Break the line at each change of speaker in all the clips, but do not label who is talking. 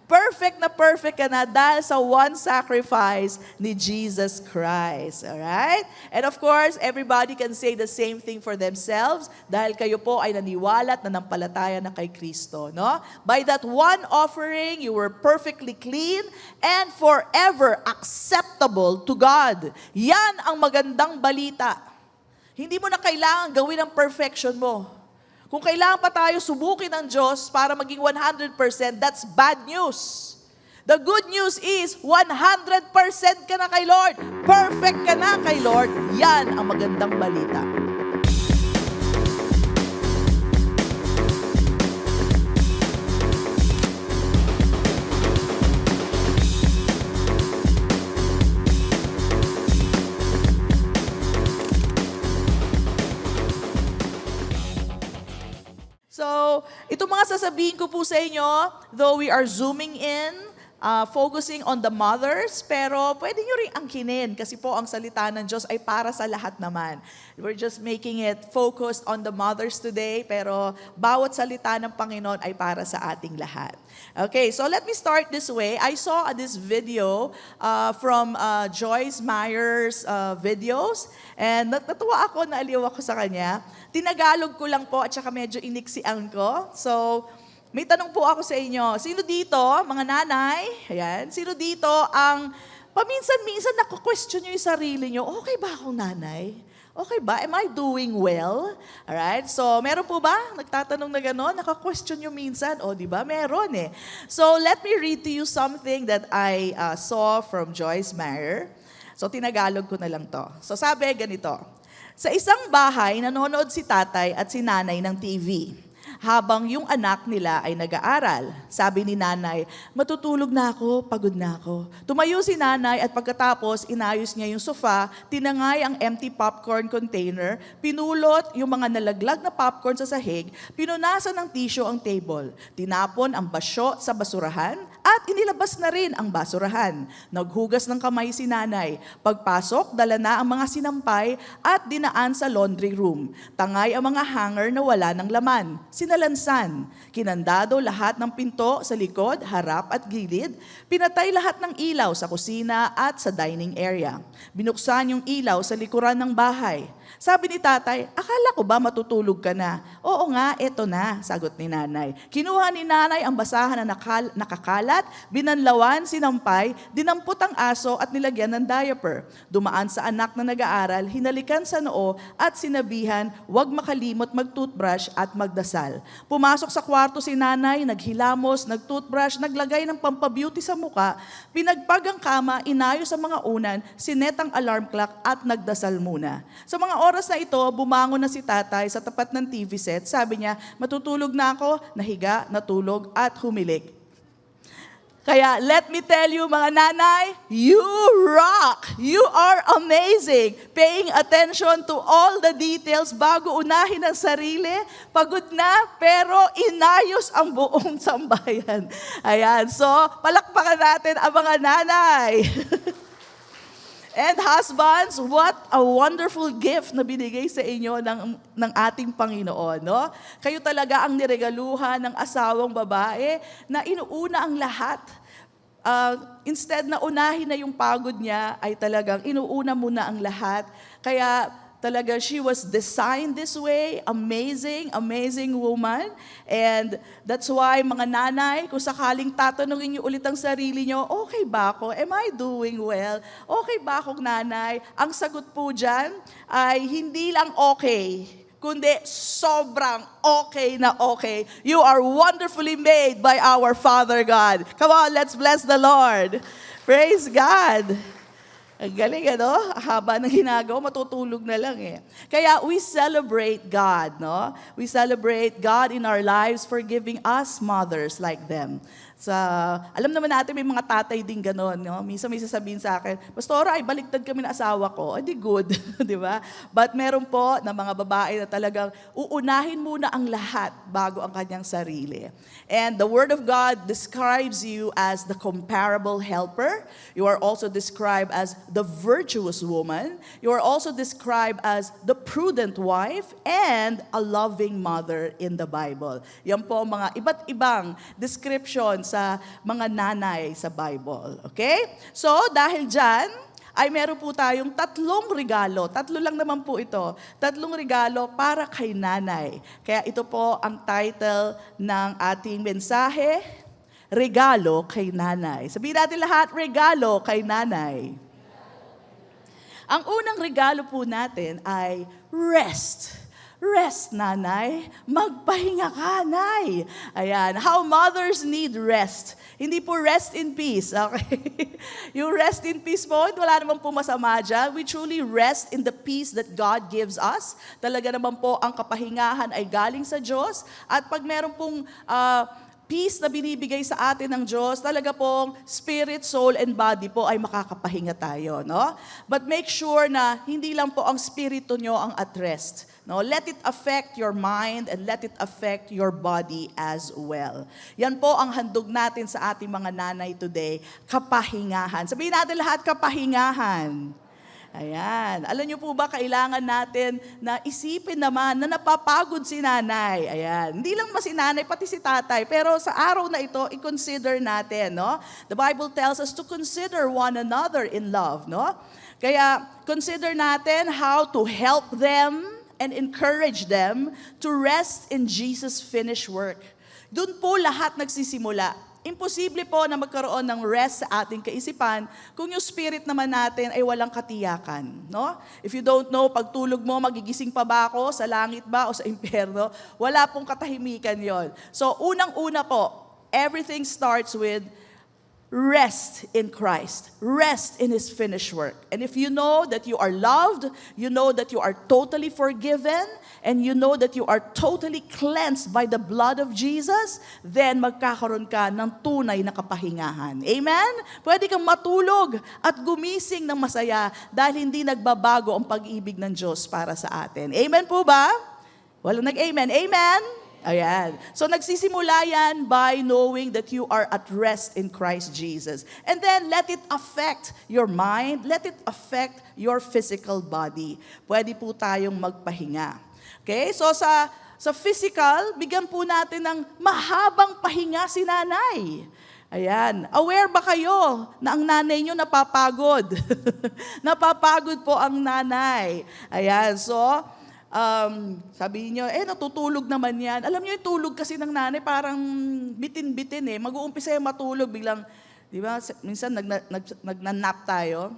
perfect ka na dahil sa one sacrifice ni Jesus Christ. Alright? And of course, everybody can say the same thing for themselves dahil kayo po ay naniwala at nanampalataya na kay Kristo. No? By that one offering, you were perfectly clean and forever acceptable to God. Yan ang magandang balita. Hindi mo na kailangan gawin ang perfection mo. Kung kailangan pa tayo subukin ng Diyos para maging 100%, that's bad news. The good news is 100% ka na kay Lord. Perfect ka na kay Lord. Yan ang magandang balita. So, itong mga sasabihin ko po sa inyo, though we are zooming in, focusing on the mothers, pero pwede nyo rin angkinin kasi po ang salita ng Diyos ay para sa lahat naman. We're just making it focused on the mothers today, pero bawat salita ng Panginoon ay para sa ating lahat. Okay, so let me start this way. I saw this video from Joyce Meyer's videos, and natuwa ako, naaliw ako sa kanya. Tinagalog ko lang po at saka medyo iniksian ko. So, may tanong po ako sa inyo. Sino dito, mga nanay, ayan, sino dito ang paminsan-minsan naku-question nyo yung sarili nyo, okay ba akong nanay? Okay ba? Am I doing well? Alright? So, meron po ba? Nagtatanong na gano'n? Naka-question nyo minsan? O, di ba? Meron eh. So, let me read to you something that I saw from Joyce Meyer. So, tinagalog ko na lang to. So, sabi ganito. Sa isang bahay, nanonood si tatay at si nanay ng TV. Habang yung anak nila ay nag-aaral. Sabi ni nanay, matutulog na ako, pagod na ako. Tumayo si nanay at pagkatapos inayos niya yung sofa, tinangay ang empty popcorn container, pinulot yung mga nalaglag na popcorn sa sahig, pinunasan ng tissue ang table, tinapon ang basyo sa basurahan, at inilabas na rin ang basurahan. Naghugas ng kamay si nanay. Pagpasok, dala na ang mga sinampay at dinaan sa laundry room. Tangay ang mga hanger na wala ng laman. Sinalansan. Kinandado lahat ng pinto sa likod, harap at gilid. Pinatay lahat ng ilaw sa kusina at sa dining area. Binuksan yung ilaw sa likuran ng bahay. Sabi ni tatay, akala ko ba matutulog ka na? Oo nga, eto na, sagot ni nanay. Kinuha ni nanay ang basahan na nakakalat, binanlawan, sinampay, dinampot ang aso at nilagyan ng diaper. Dumaan sa anak na nag-aaral, hinalikan sa noo at sinabihan, huwag makalimot mag-toothbrush at magdasal. Pumasok sa kwarto si nanay, naghilamos, nag-toothbrush, naglagay ng pampabeauty sa muka, pinagpag ang kama, inayos ang mga unan, sinet ang alarm clock at nagdasal muna. Sa mga oras na ito, bumangon na si tatay sa tapat ng TV set. Sabi niya, matutulog na ako, nahiga, natulog at humilik. Kaya let me tell you mga nanay, you rock! You are amazing! Paying attention to all the details bago unahin ang sarili. Pagod na, pero inayos ang buong sambayan. Ayan, so palakpakan natin ang mga nanay. And husbands, what a wonderful gift na binigay sa inyo ng ating Panginoon. No? Kayo talaga ang niregaluhan ng asawang babae na inuuna ang lahat. Instead na unahin na yung pagod niya, ay talagang inuuna muna ang lahat. Kaya talaga, she was designed this way. Amazing, amazing woman. And that's why, mga nanay, kung sakaling tatanungin niyo ulit ang sarili niyo, okay ba ako? Am I doing well? Okay ba akong nanay? Ang sagot po dyan ay hindi lang okay, kundi sobrang okay na okay. You are wonderfully made by our Father God. Come on, let's bless the Lord. Praise God. Ang galing, ano? Haba ng ginagawa, matutulog na lang eh. Kaya we celebrate God, no? We celebrate God in our lives for giving us mothers like them. Alam naman natin may mga tatay din gano'n, no? Minsan may sasabihin sa akin, Pastora, ay baliktad kami ng asawa ko. Di good, di ba? But meron po na mga babae na talagang uunahin muna ang lahat bago ang kanyang sarili. And the Word of God describes you as the comparable helper. You are also described as the virtuous woman. You are also described as the prudent wife and a loving mother in the Bible. Yan po mga iba't ibang descriptions sa mga nanay sa Bible. Okay? So, dahil dyan, ay meron po tayong 3 regalo. 3 lang naman po ito. 3 regalo para kay nanay. Kaya ito po ang title ng ating mensahe, Regalo kay Nanay. Sabihin natin lahat, regalo kay nanay. Ang unang regalo po natin ay rest. Rest, nanay. Magpahinga ka, nay. Ayan. How mothers need rest. Hindi po rest in peace. Okay? Yung rest in peace po, wala naman po masama dyan. We truly rest in the peace that God gives us. Talaga naman po ang kapahingahan ay galing sa Diyos. At pag meron pong peace na binibigay sa atin ng Diyos, talaga pong spirit, soul, and body po ay makakapahinga tayo, no? But make sure na hindi lang po ang spirito nyo ang at rest. No? Let it affect your mind and let it affect your body as well. Yan po ang handog natin sa ating mga nanay today, kapahingahan. Sabihin natin lahat, kapahingahan. Ayan. Alam niyo po ba, kailangan natin na isipin naman na napapagod si nanay. Ayan. Hindi lang mas si nanay, pati si tatay. Pero sa araw na ito, i-consider natin, no? The Bible tells us to consider one another in love, no? Kaya, consider natin how to help them and encourage them to rest in Jesus' finished work. Doon po lahat nagsisimula. Imposible po na magkaroon ng rest sa ating kaisipan kung yung spirit naman natin ay walang katiyakan. No? If you don't know, pagtulog mo, magigising pa ba ako, sa langit ba o sa impyerno? Wala pong katahimikan yon. So, unang-una po, everything starts with rest in Christ. Rest in His finished work. And if you know that you are loved, you know that you are totally forgiven, and you know that you are totally cleansed by the blood of Jesus, then magkakaroon ka ng tunay na kapahingahan. Amen? Pwede kang matulog at gumising ng masaya dahil hindi nagbabago ang pag-ibig ng Diyos para sa atin. Amen po ba? Walang nag-amen. Amen? Ayan. So nagsisimula yan by knowing that you are at rest in Christ Jesus. And then let it affect your mind, let it affect your physical body. Pwede po tayong magpahinga. Okay? So sa physical, bigyan po natin ng mahabang pahinga si nanay. Ayan. Aware ba kayo na ang nanay nyo napapagod? Napapagod po ang nanay. Ayan. So, sabi niyo, natutulog naman yan. Alam niyo, yung tulog kasi ng nanay parang bitin-bitin eh. Mag-uumpisa yung matulog, biglang, di ba, minsan nagnanap tayo.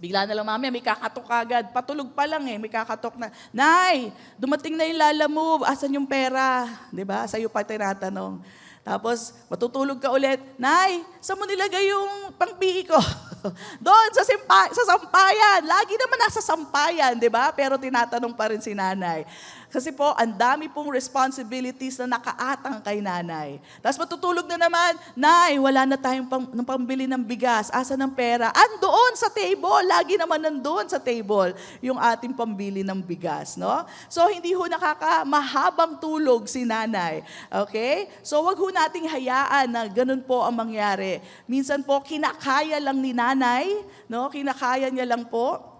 Bigla na lang, mami, may kakatok agad. Patulog pa lang eh, may kakatok na, Nay, dumating na yung lala mo, asan yung pera? Di ba, sa'yo pa tinatanong. Tapos, matutulog ka ulit, Nay, saan mo nilagay yung pang-PE ko? Doon, sa sampayan. Lagi naman nasa sampayan, di ba? Pero tinatanong pa rin si nanay. Kasi po, ang dami pong responsibilities na nakaatang kay nanay. Tapos matutulog na naman, Nay, wala na tayong pambili ng bigas. Asa ng pera? Andoon sa table. Lagi naman nandoon sa table yung ating pambili ng bigas. No? So, hindi ho mahabang tulog si nanay. Okay? So, wag ho nating hayaan na ganun po ang mangyari. Minsan po, kinakaya lang ni nanay. No? Kinakaya niya lang po.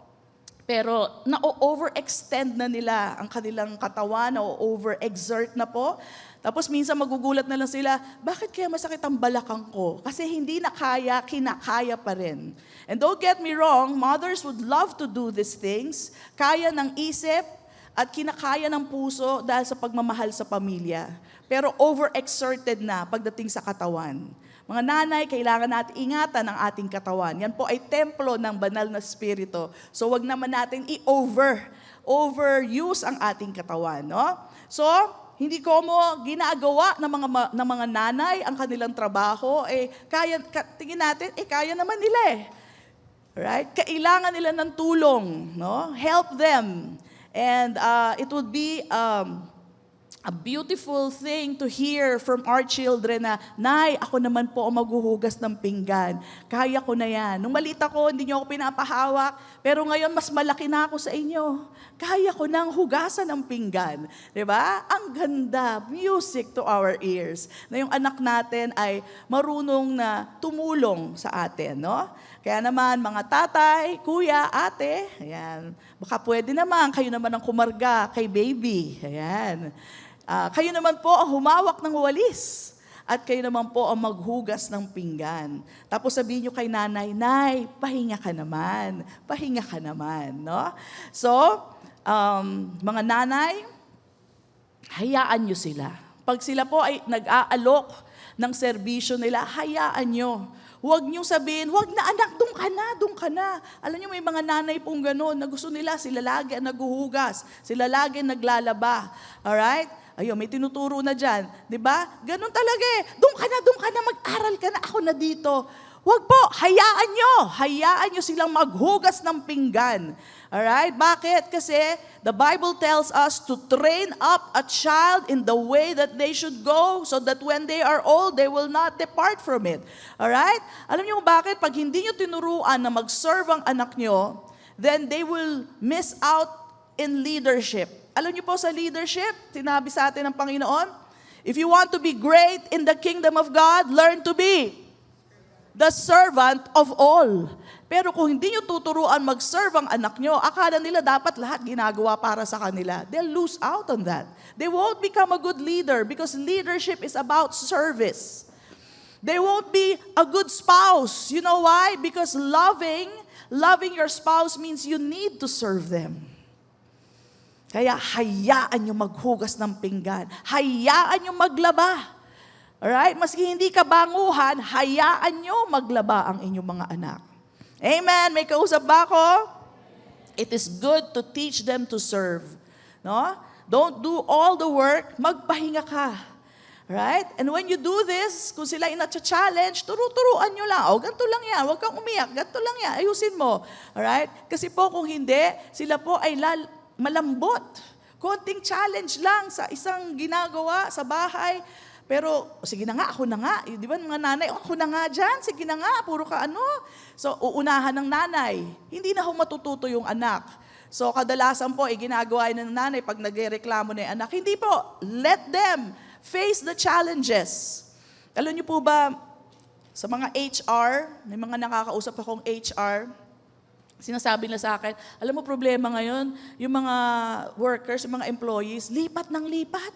Pero na-overextend na nila ang kanilang katawan, na-overexert na po. Tapos minsan magugulat na lang sila, bakit kaya masakit ang balakang ko? Kasi hindi na kaya, kinakaya pa rin. And don't get me wrong, mothers would love to do these things. Kaya ng isip at kinakaya ng puso dahil sa pagmamahal sa pamilya. Pero overexerted na pagdating sa katawan. Mga nanay, kailangan natin ingatan ang ating katawan. Yan po ay templo ng banal na spirito. So wag naman natin overuse ang ating katawan. No? So, hindi ko ginagawa ng mga nanay ang kanilang trabaho. Tingin natin, kaya naman nila eh. Right? Kailangan nila ng tulong. No? Help them. And it would be a beautiful thing to hear from our children na, Nay, ako naman po ang maghuhugas ng pinggan. Kaya ko na yan. Nung maliit ako, hindi niyo ako pinapahawak. Pero ngayon, mas malaki na ako sa inyo. Kaya ko nang hugasan ng pinggan. Diba? Ang ganda. Music to our ears. Na yung anak natin ay marunong na tumulong sa atin. No? Kaya naman, mga tatay, kuya, ate, ayan. Baka pwede naman, kayo naman ang kumarga kay baby. Ayan. Kayo naman po ang humawak ng walis. at kayo naman po ang maghugas ng pinggan. Tapos sabihin nyo kay nanay, Nay, pahinga ka naman. Pahinga ka naman. No? So, mga nanay, hayaan nyo sila. Pag sila po ay nag-aalok ng serbisyo nila, hayaan nyo. Huwag niyong sabihin, huwag na anak, doon ka na. Alam niyo, may mga nanay pong gano'n na gusto nila, sila lagi ang naghuhugas, sila lagi ang naglalaba. Alright? Ayun, may tinuturo na dyan. Diba? Ganun talaga eh. Doon ka na, mag-aral ka na, ako na dito. Huwag po, hayaan nyo silang maghugas ng pinggan. Alright? Bakit? Kasi the Bible tells us to train up a child in the way that they should go so that when they are old, they will not depart from it. Alright? Alam niyo bakit? Pag hindi nyo tinuruan na mag-serve ang anak nyo, then they will miss out in leadership. Alam niyo po sa leadership, sinabi sa atin ng Panginoon, if you want to be great in the kingdom of God, learn to be the servant of all. Pero kung hindi nyo tuturuan mag-serve ang anak nyo, akala nila dapat lahat ginagawa para sa kanila. They'll lose out on that. They won't become a good leader because leadership is about service. They won't be a good spouse. You know why? Because loving your spouse means you need to serve them. Kaya hayaan nyo maghugas ng pinggan. Hayaan nyo maglaba. Alright? Maski hindi ka banguhan, hayaan nyo maglaba ang inyong mga anak. Amen? May kausap ba ako? It is good to teach them to serve. No? Don't do all the work, magpahinga ka. Right? And when you do this, kung sila ina-challenge, turuan nyo lang. O, ganito lang yan. Huwag kang umiyak. Ganito lang yan. Ayusin mo. Alright? Kasi po kung hindi, sila po ay malambot. Konting challenge lang sa isang ginagawa sa bahay. Pero, sige na nga, ako na nga. Di ba mga nanay, ako na nga dyan, sige na nga, puro ka ano. So, uunahan ng nanay. Hindi na ho matututo yung anak. So, kadalasan po, ginagawa ng nanay pag nagreklamo na yung anak. Hindi po, let them face the challenges. Alam niyo po ba, sa mga HR, may mga nakakausap akong HR, sinasabi nila sa akin, alam mo problema ngayon, yung mga workers, yung mga employees, lipat ng lipat.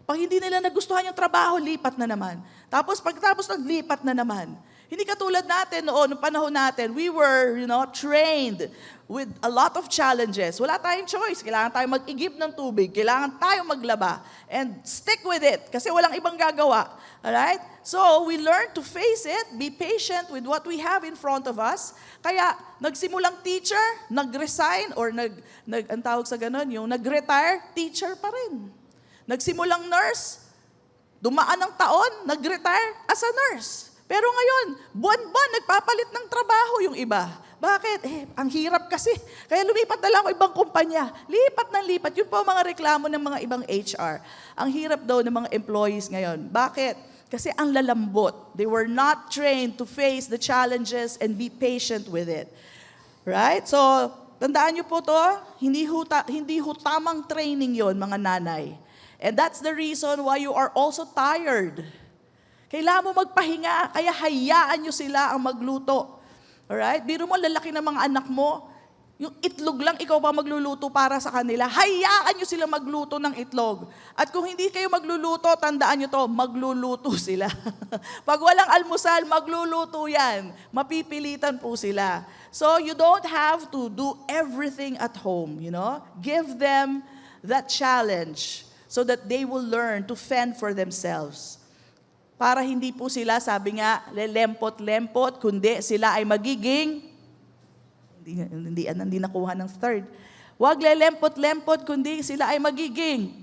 Pag hindi nila nagustuhan yung trabaho, lipat na naman. Tapos pagkatapos naglipat na naman. Hindi katulad natin noon, noong panahon natin, we were, trained with a lot of challenges. Wala tayong choice. Kailangan tayong mag-igib ng tubig. Kailangan tayong maglaba. And stick with it kasi walang ibang gagawa. Alright? So, we learn to face it, be patient with what we have in front of us. Kaya, nagsimulang teacher, nag-resign, or ang tawag sa ganun, yung nag-retire, teacher pa rin. Nagsimulang nurse, dumaan ng taon, nag-retire as a nurse. Pero ngayon, buwan-buwan, nagpapalit ng trabaho yung iba. Bakit? Ang hirap kasi. Kaya lumipat na lang ako ibang kumpanya. Lipat ng lipat. Yun po ang mga reklamo ng mga ibang HR. Ang hirap daw ng mga employees ngayon. Bakit? Kasi ang lalambot. They were not trained to face the challenges and be patient with it. Right? So, tandaan niyo po to, hindi ho tamang training yon mga nanay. And that's the reason why you are also tired. Kailangan mo magpahinga, kaya hayaan nyo sila ang magluto. Alright? Biro mo, lalaki ng mga anak mo, yung itlog lang, ikaw pa magluluto para sa kanila. Hayaan nyo sila magluto ng itlog. At kung hindi kayo magluluto, tandaan nyo to, magluluto sila. Pag walang almusal, magluluto yan. Mapipilitan po sila. So you don't have to do everything at home, Give them that challenge so that they will learn to fend for themselves. Para hindi po sila, sabi nga, lelempot-lempot, kundi sila ay magiging, hindi nakuha ng third. Huwag lelempot-lempot, kundi sila ay magiging,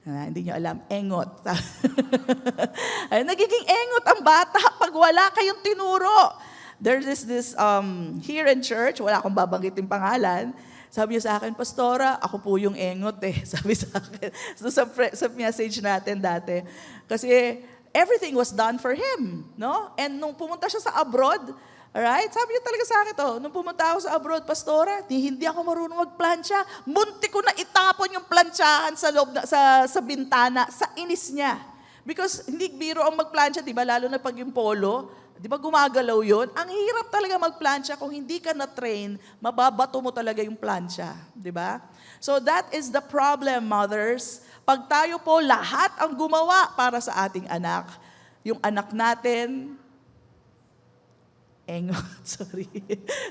hindi nyo alam, engot. Ay, nagiging engot ang bata pag wala kayong tinuro. There is this, here in church, wala akong babanggitin pangalan, sabi niya sa akin, Pastora, ako po yung engot Sabi sa akin, so sa message natin dati. Kasi, everything was done for him, And nung pumunta siya sa abroad, alright, sabi niya talaga sa akin nung pumunta ako sa abroad, Pastora, hindi ako marunong magplansya. Munti ko na itapon yung plantsahan sa loob sa bintana, sa inis niya. Because hindi biro ang magplansya, di ba? Lalo na pag yung polo, Di ba gumagalaw yun? Ang hirap talaga magplansya kung hindi ka na-train, mababato mo talaga yung plansya. Di ba? So that is the problem, mothers. Pag tayo po lahat ang gumawa para sa ating anak, yung anak natin, sorry.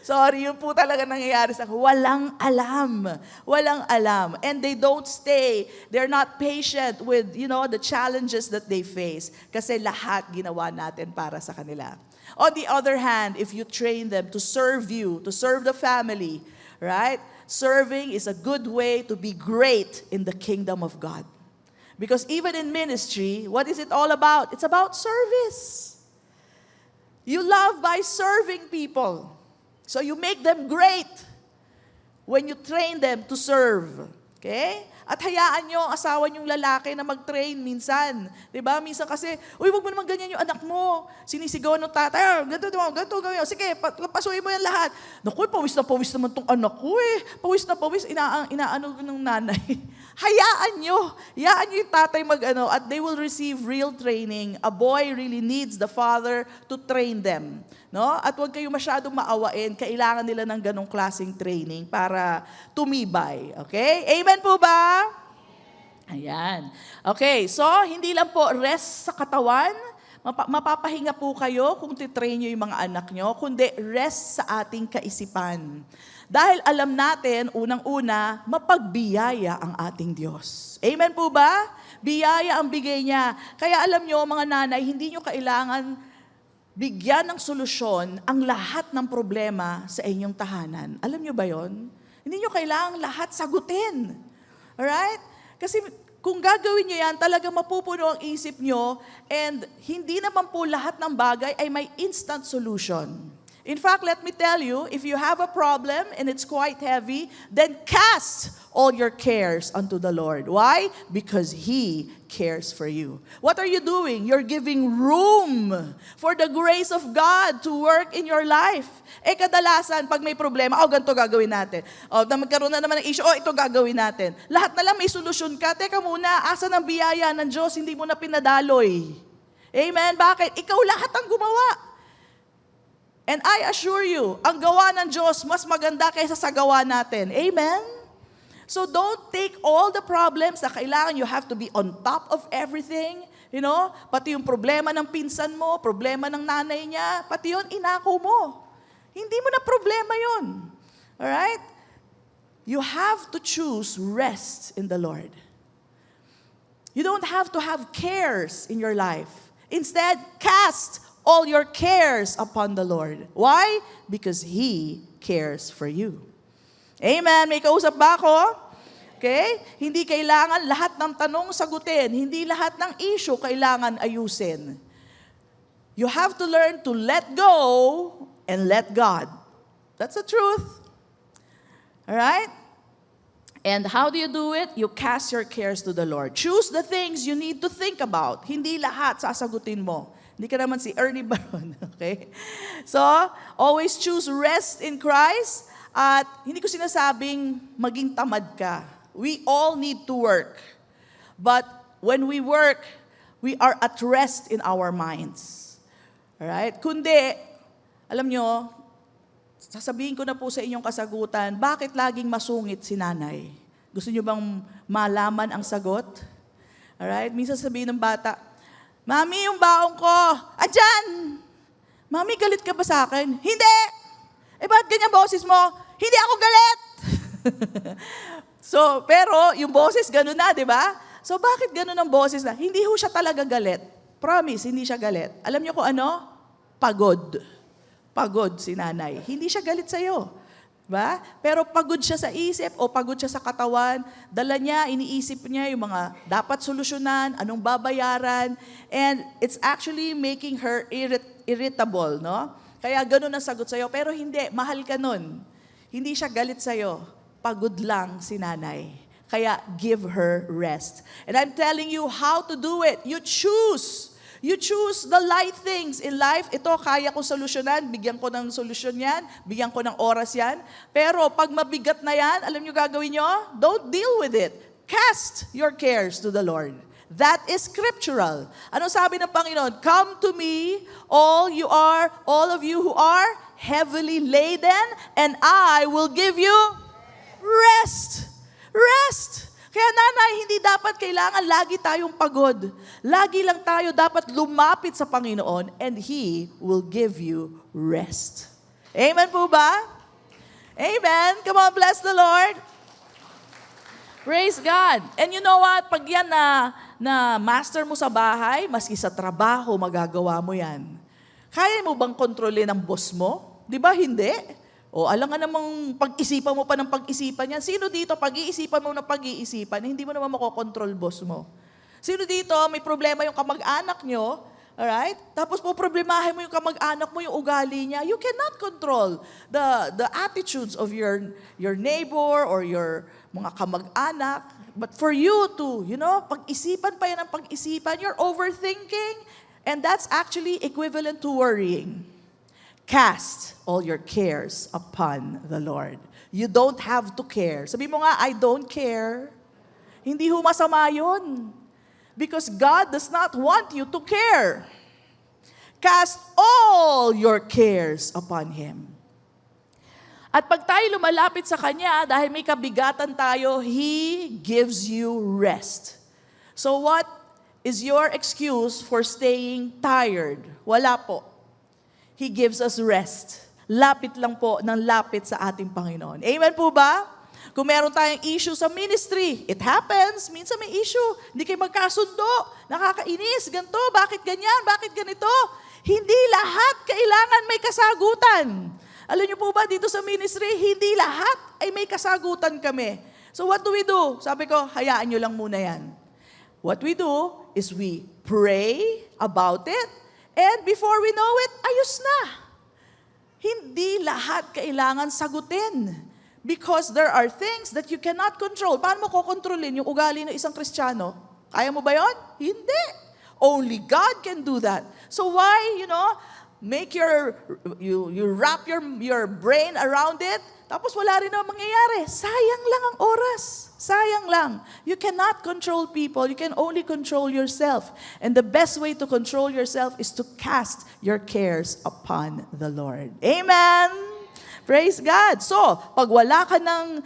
Sorry, yun po talaga nangyayari sa walang alam. Walang alam. And they don't stay. They're not patient with, the challenges that they face. Kasi lahat ginawa natin para sa kanila. On the other hand, if you train them to serve you, to serve the family, right? Serving is a good way to be great in the kingdom of God. Because even in ministry, what is it all about? It's about service. You love by serving people. So you make them great when you train them to serve. Okay? At hayaan nyo ang asawa nyong lalaki na mag-train minsan. Diba? Minsan kasi, wag mo naman ganyan yung anak mo. Sinisigaw ng tatay, ganito, gawin. Sige, pasuhin mo yan lahat. Naku, pawis naman tong anak ko eh. Pawis na pawis, inaano ng nanay. Hayaan nyo yung tatay mag-ano, at they will receive real training. A boy really needs the father to train them. No? At huwag kayo masyadong maawain, kailangan nila ng ganong klaseng training para tumibay. Okay? Amen po ba? Ayan. Okay, so hindi lang po rest sa katawan, mapapahinga po kayo kung titrain nyo yung mga anak nyo, kundi rest sa ating kaisipan. Dahil alam natin, unang-una, mapagbiyaya ang ating Diyos. Amen po ba? Biyaya ang bigay niya. Kaya alam nyo, mga nanay, hindi nyo kailangan bigyan ng solusyon ang lahat ng problema sa inyong tahanan. Alam nyo ba yon? Hindi nyo kailangan lahat sagutin. Alright? Kasi kung gagawin nyo yan, talaga mapupuno ang isip nyo, and hindi naman po lahat ng bagay ay may instant solution. In fact, let me tell you, if you have a problem and it's quite heavy, then cast all your cares unto the Lord. Why? Because He cares for you. What are you doing? You're giving room for the grace of God to work in your life. Kadalasan, pag may problema, ganito gagawin natin. Magkaroon na naman ng issue, ito gagawin natin. Lahat na lang may solusyon ka. Teka muna, asa ng biyaya ng Diyos, hindi mo na pinadaloy. Amen? Bakit? Ikaw lahat ang gumawa. And I assure you, ang gawa ng Diyos mas maganda kaysa sa gawa natin. Amen? So don't take all the problems na kailangan you have to be on top of everything. Pati yung problema ng pinsan mo, problema ng nanay niya, pati yun, inako mo. Hindi mo na problema yun. Alright? You have to choose rest in the Lord. You don't have to have cares in your life. Instead, cast all your cares upon the Lord. Why? Because He cares for you. Amen. May kausap ba ako? Okay? Hindi kailangan lahat ng tanong sagutin. Hindi lahat ng issue kailangan ayusin. You have to learn to let go and let God. That's the truth. Alright? And how do you do it? You cast your cares to the Lord. Choose the things you need to think about. Hindi lahat sasagutin mo. Hindi ka naman si Ernie Baron, okay? So, always choose rest in Christ. At hindi ko sinasabing maging tamad ka. We all need to work. But when we work, we are at rest in our minds. Alright? Kundi, alam nyo, sasabihin ko na po sa inyong kasagutan, bakit laging masungit si nanay? Gusto nyo bang malaman ang sagot? Alright? Minsan sabihin ng bata, Mami, yung baong ko, andyan! Mami, galit ka ba sa akin? Hindi! Bakit ganyan boses mo? Hindi ako galit! So, pero yung boses gano'n na, di ba? So, bakit gano'n ang boses na? Hindi ho siya talaga galit. Promise, hindi siya galit. Alam niyo kung ano? Pagod. Pagod si nanay. Hindi siya galit sa'yo. Ba? Pero pagod siya sa isip o pagod siya sa katawan, dala niya, iniisip niya yung mga dapat solusyonan, anong babayaran, and it's actually making her irritable, no? Kaya ganun ang sagot sa'yo, pero hindi, mahal ka nun. Hindi siya galit sa'yo, pagod lang si nanay. Kaya give her rest. And I'm telling you how to do it. You choose. You choose the light things in life. Ito, kaya ko solusyonan, bigyan ko ng solusyon yan, bigyan ko ng oras yan. Pero pag mabigat na yan, alam nyo gagawin nyo? Don't deal with it. Cast your cares to the Lord. That is scriptural. Ano sabi ng Panginoon? Come to me, all of you who are heavily laden, and I will give you rest. Rest. Kaya nanay, hindi dapat kailangan lagi tayong pagod. Lagi lang tayo dapat lumapit sa Panginoon and He will give you rest. Amen po ba? Amen. Come on, bless the Lord. Praise God. And you know what? Pag yan na master mo sa bahay, maski sa trabaho, magagawa mo yan. Kaya mo bang kontrolin ang boss mo? Di ba hindi? O alam nga namang pag-isipan mo pa ng pag-isipan yan. Sino dito, pag-iisipan mo ng pag-iisipan, hindi mo naman makokontrol boss mo. Sino dito, may problema yung kamag-anak nyo, alright? Tapos po problemahin mo yung kamag-anak mo, yung ugali niya. You cannot control the attitudes of your neighbor or your mga kamag-anak. But for you to, pag-isipan pa yan ang pag-isipan, you're overthinking, and that's actually equivalent to worrying. Cast all your cares upon the Lord. You don't have to care. Sabi mo nga, I don't care. Hindi ho masama yun. Because God does not want you to care. Cast all your cares upon Him. At pag tayo lumalapit sa Kanya, dahil may kabigatan tayo, He gives you rest. So what is your excuse for staying tired? Wala po. He gives us rest. Lapit lang po ng lapit sa ating Panginoon. Amen po ba? Kung meron tayong issue sa ministry, it happens. Minsan may issue. Hindi kayo magkasundo. Nakakainis. Ganto. Bakit ganyan? Bakit ganito? Hindi lahat kailangan may kasagutan. Alam niyo po ba, dito sa ministry, hindi lahat ay may kasagutan kami. So what do we do? Sabi ko, hayaan niyo lang muna yan. What we do is we pray about it. And before we know it, ayos na. Hindi lahat kailangan sagutin. Because there are things that you cannot control. Paano mo kokontrolin yung ugali ng isang Kristiyano? Kaya mo ba yon? Hindi. Only God can do that. So why, you wrap your brain around it, tapos wala rin naman mangyayari. Sayang lang ang oras. Sayang lang. You cannot control people. You can only control yourself. And the best way to control yourself is to cast your cares upon the Lord. Amen! Praise God. So, pag wala kang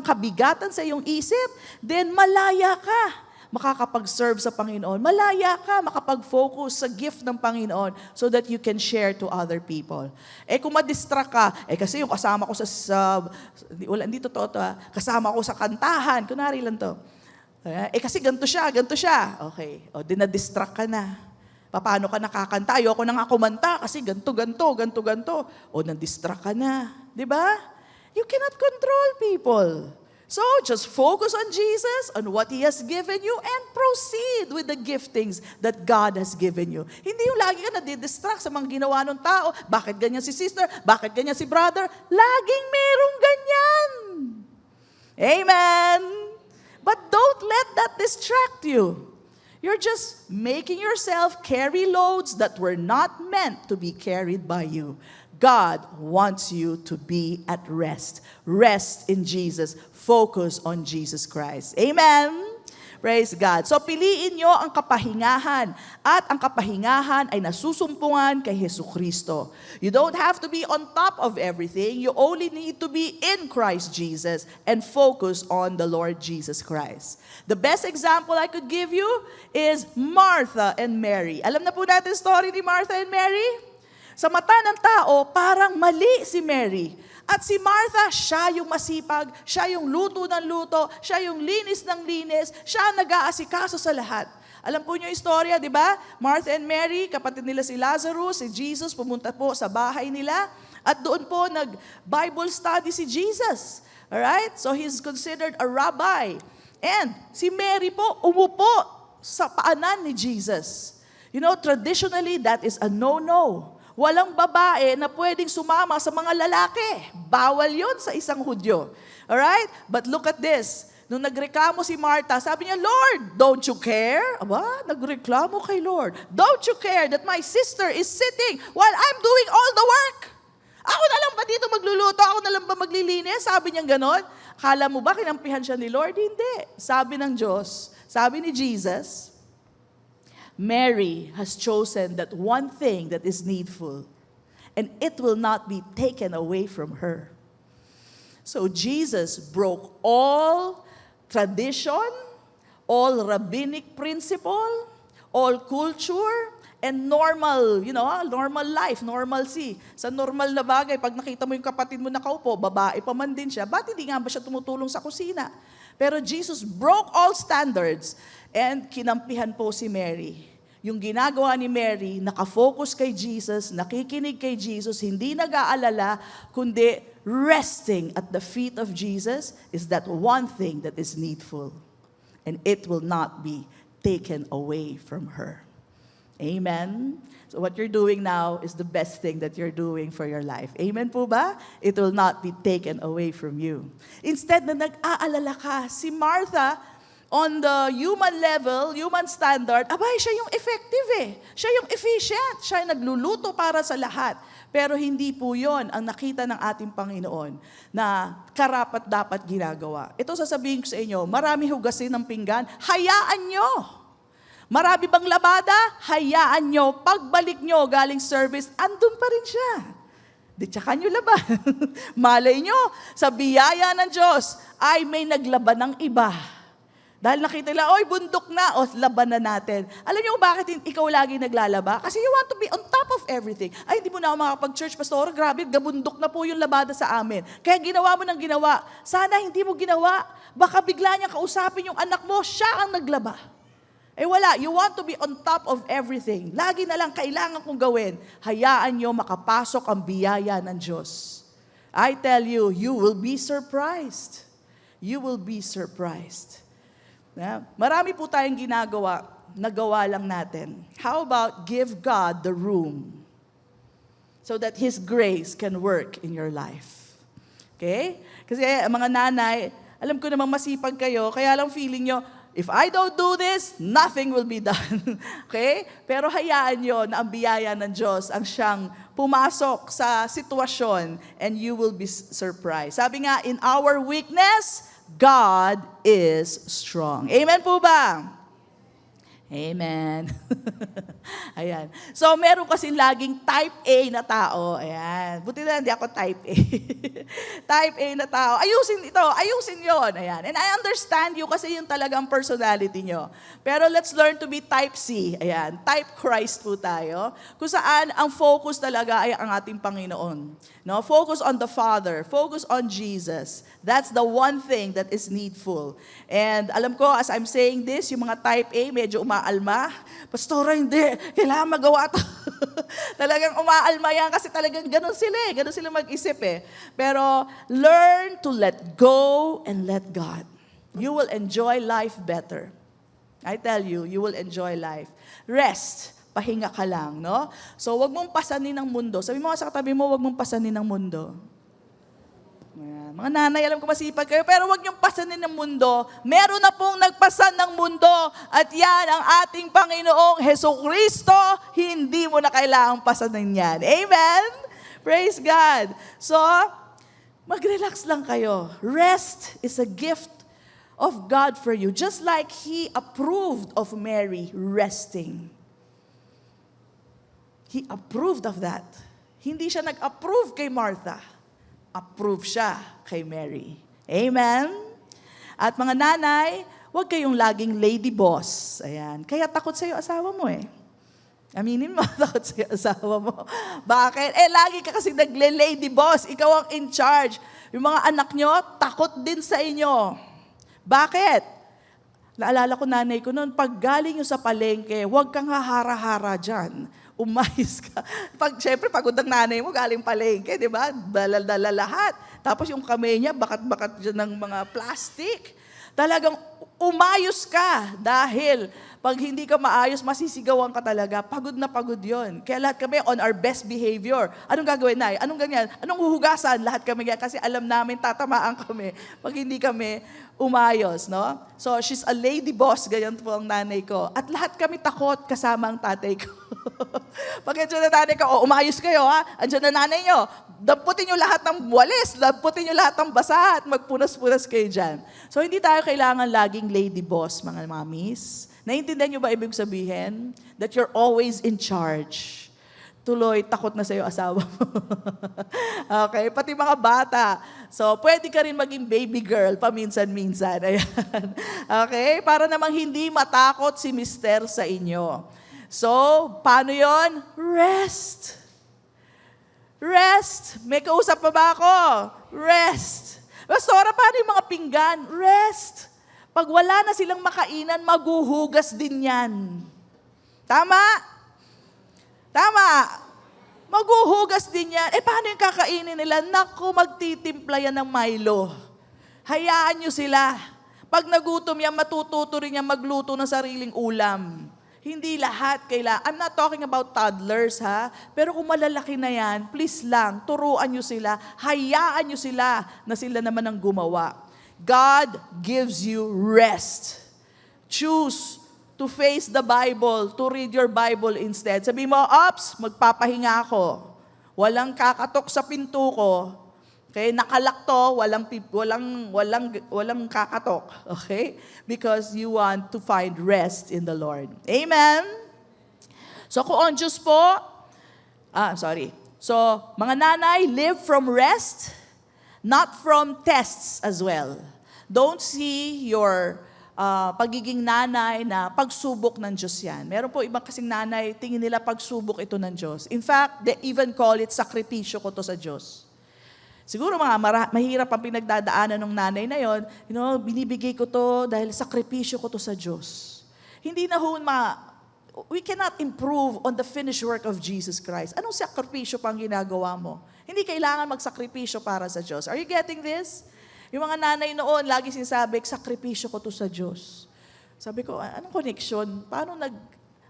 kabigatan sa iyong isip, then malaya ka. Makakapag-serve sa Panginoon. Malaya ka, makapag-focus sa gift ng Panginoon so that you can share to other people. Kung ma-distract ka, kasi yung kasama ko hindi totoo to, kasama ko sa kantahan, kunwari lang to. Kasi ganito siya. Okay, dinadistract ka na. Paano ka nakakanta? Ayoko na nga kumanta kasi ganito. Na-distract ka na. Di ba? You cannot control people. So, just focus on Jesus, on what He has given you, and proceed with the giftings that God has given you. Hindi yung lagi ka nadidistract sa mga ginawa ng tao. Bakit ganyan si sister? Bakit ganyan si brother? Laging merong ganyan. Amen. But don't let that distract you. You're just making yourself carry loads that were not meant to be carried by you. God wants you to be at rest. Rest in Jesus. Focus on Jesus Christ. Amen? Praise God. So piliin nyo ang kapahingahan. At ang kapahingahan ay nasusumpungan kay Jesucristo. You don't have to be on top of everything. You only need to be in Christ Jesus and focus on the Lord Jesus Christ. The best example I could give you is Martha and Mary. Alam na po natin story ni Martha and Mary? Sa mata ng tao, parang mali si Mary. At si Martha, siya yung masipag, siya yung luto ng luto, siya yung linis ng linis, siya ang nag-aasikaso sa lahat. Alam po niyo yung istorya, di ba? Martha and Mary, kapatid nila si Lazarus, si Jesus, pumunta po sa bahay nila. At doon po nag-Bible study si Jesus. Alright? So he's considered a rabbi. And si Mary po, umupo sa paanan ni Jesus. Traditionally, that is a no-no. Walang babae na pwedeng sumama sa mga lalaki. Bawal yun sa isang Hudyo. Alright? But look at this. Nung nagreklamo si Martha, sabi niya, Lord, don't you care? Aba, nagreklamo kay Lord. Don't you care that my sister is sitting while I'm doing all the work? Ako na lang ba dito magluluto? Ako na lang ba maglilinis? Sabi niya ganon. Akala mo ba kinampihan siya ni Lord? Hindi. Sabi ng Diyos, Sabi ni Jesus, Mary has chosen that one thing that is needful, and it will not be taken away from her. So Jesus broke all tradition, all rabbinic principle, all culture, and normal, normal life, normalcy. Sa normal na bagay, pag nakita mo yung kapatid mo nakaupo, babae pa man din siya, ba't hindi nga ba siya tumutulong sa kusina? Pero Jesus broke all standards and kinampihan po si Mary. Yung ginagawa ni Mary, nakafocus kay Jesus, nakikinig kay Jesus, hindi nag-aalala, kundi resting at the feet of Jesus is that one thing that is needful. And it will not be taken away from her. Amen? So what you're doing now is the best thing that you're doing for your life. Amen po ba? It will not be taken away from you. Instead na nag-aalala ka, si Martha, on the human level, human standard, abay, siya yung effective Siya yung efficient. Siya yung nagluluto para sa lahat. Pero hindi po yon ang nakita ng ating Panginoon na karapat dapat ginagawa. Ito sasabihin ko sa inyo, marami hugasin ng pinggan, hayaan nyo. Marami bang labada? Hayaan nyo. Pagbalik nyo galing service, andun pa rin siya. Di tsaka nyo laban. Malay nyo, sa biyaya ng Diyos, ay may naglaban ng iba. Dahil nakita nila, oy, bundok na, o laban na natin. Alam niyo bakit ikaw lagi naglalaba? Kasi you want to be on top of everything. Ay, hindi mo na ako makapag-church, pastor, grabe, gabundok na po yung labada sa amin. Kaya ginawa mo ng ginawa. Sana hindi mo ginawa. Baka bigla niya kausapin yung anak mo, siya ang naglaba. Eh wala, you want to be on top of everything. Lagi na lang kailangan kong gawin. Hayaan niyo makapasok ang biyaya ng Diyos. I tell you, you will be surprised. You will be surprised. Marami po tayong ginagawa, nagawa lang natin. How about give God the room so that His grace can work in your life? Okay? Kasi mga nanay, alam ko namang masipag kayo, kaya lang feeling nyo, if I don't do this, nothing will be done. Okay? Pero hayaan nyo na ang biyaya ng Diyos ang siyang pumasok sa sitwasyon and you will be surprised. Sabi nga, in our weakness, God is strong. Amen po ba? Amen. Ayan. So, meron kasing laging type A na tao. Ayan. Buti na hindi ako type A. Type A na tao. Ayusin ito. Ayusin yon. Ayan. And I understand you kasi yun talagang personality nyo. Pero let's learn to be type C. Ayan. Type Christ po tayo. Kung saan ang focus talaga ay ang ating Panginoon. No? Focus on the Father. Focus on Jesus. That's the one thing that is needful. And alam ko, as I'm saying this, yung mga type A, medyo umaalma. Pastora, hindi. Kailangan magawa to. Talagang umaalma yan kasi talagang ganun sila Ganun sila mag-isip Pero learn to let go and let God. You will enjoy life better. I tell you, you will enjoy life. Rest. Pahinga ka lang, no? So, wag mong pasanin ng mundo. Sabi mo sa katabi mo, wag mong pasanin ng mundo. Ayan. Mga nanay, alam ko masipag kayo, pero wag niyong pasanin ng mundo. Meron na pong nagpasan ng mundo at yan ang ating Panginoong Hesukristo. Hindi mo na kailangang pasanin yan. Amen? Praise God. So, mag-relax lang kayo. Rest is a gift of God for you. Just like He approved of Mary resting. He approved of that. Hindi siya nag-approve kay Martha. Approve siya kay Mary. Amen? At mga nanay, huwag kayong laging lady boss. Ayan. Kaya takot sa'yo asawa mo Aminin mo, takot sa'yo asawa mo. Bakit? Lagi ka kasi nagle-lady boss. Ikaw ang in charge. Yung mga anak nyo, takot din sa inyo. Bakit? Naalala ko nanay ko noon, pag galing nyo sa palengke, huwag kang hahara-hara dyan. Umayos ka. Siyempre, pagod ang nanay mo, galing palengke, di ba? Dala-dala lahat. Tapos yung kamay niya, bakat-bakat dyan ng mga plastic. Talagang umayos ka dahil pag hindi ka maayos, masisigawan ka talaga. Pagod na pagod yon. Kaya lahat kami on our best behavior. Anong gagawin, Nay? Anong ganyan? Anong huhugasan? Lahat kami ganyan. Kasi alam namin, tatamaan kami pag hindi kami umayos, no? So, she's a lady boss, ganyan po ang nanay ko. At lahat kami takot kasama ang tatay ko. Pag andyan na nanay ka, umayos kayo ha, andyan na nanay nyo, damputin nyo lahat ng walis, damputin nyo lahat ng basa at magpunas-punas kayo dyan. So hindi tayo kailangan laging lady boss, mga mamis. Naiintindihan nyo ba ibig sabihin? That you're always in charge. Tuloy, takot na sa'yo asawa mo. Okay, pati mga bata. So, pwede ka rin maging baby girl paminsan-minsan. Ayan. Okay, para namang hindi matakot si mister sa inyo. So, paano yon? Rest. Rest. May kausap pa ba ako? Rest. Pastora, paano yung mga pinggan? Rest. Pag wala na silang makainan, maguhugas din yan. Tama? Tama. Maguhugas din yan. Paano yung kakainin nila? Naku, magtitimpla yan ng Milo. Hayaan nyo sila. Pag nagutom yan, matututo rin yan magluto ng sariling ulam. Hindi lahat kailangan. I'm not talking about toddlers, ha? Pero kung malalaki na yan, please lang, turuan nyo sila. Hayaan nyo sila na sila naman ang gumawa. God gives you rest. Choose to face the Bible, to read your Bible instead. Sabi mo, ops, magpapahinga ako. Walang kakatok sa pinto ko. Okay, nakalak to, walang kakatok. Okay? Because you want to find rest in the Lord. Amen? So kung on Diyos po, So, mga nanay, live from rest, not from tests as well. Don't see your pagiging nanay na pagsubok ng Diyos yan. Meron po ibang kasing nanay, tingin nila pagsubok ito ng Diyos. In fact, they even call it sakripisyo ko to sa Diyos. Siguro mahirap ang pinagdadaanan ng nanay na yon, binibigay ko to dahil sakripisyo ko to sa Diyos. Hindi na we cannot improve on the finished work of Jesus Christ. Anong sakripisyo pang ginagawa mo? Hindi kailangan magsakripisyo para sa Diyos. Are you getting this? Yung mga nanay noon, lagi sinasabi, sakripisyo ko to sa Diyos. Sabi ko, anong connection?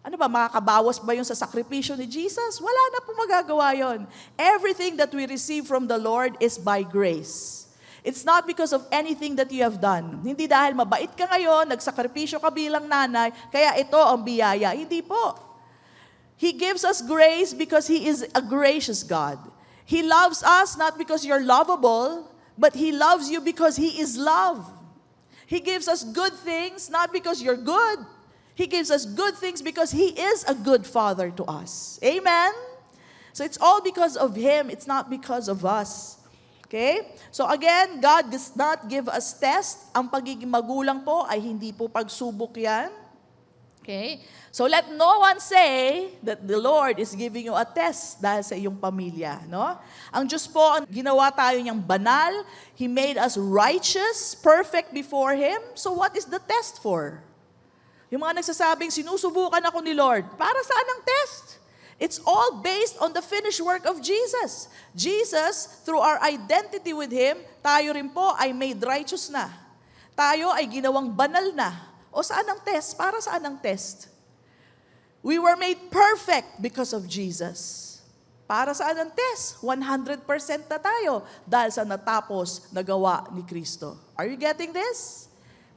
Makakabawas ba yun sa sakripisyo ni Jesus? Wala na po magagawa yun. Everything that we receive from the Lord is by grace. It's not because of anything that you have done. Hindi dahil mabait ka ngayon, nagsakripisyo ka bilang nanay, kaya ito ang biyaya. Hindi po. He gives us grace because He is a gracious God. He loves us not because you're lovable, but He loves you because He is love. He gives us good things not because you're good. He gives us good things because He is a good Father to us. Amen? So it's all because of Him. It's not because of us. Okay? So again, God does not give us test. Ang pagiging magulang po ay hindi po pagsubok yan. Okay? So let no one say that the Lord is giving you a test dahil sa iyong pamilya. No? Ang Diyos po, ginawa tayo niyang banal. He made us righteous, perfect before Him. So what is the test for? Yung mga nagsasabing, sinusubukan ako ni Lord. Para saan ang test? It's all based on the finished work of Jesus. Jesus, through our identity with Him, tayo rin po ay made righteous na. Tayo ay ginawang banal na. O saan ang test? Para saan ang test? We were made perfect because of Jesus. Para saan ang test? 100% na tayo dahil sa natapos na gawa ni Kristo. Are you getting this?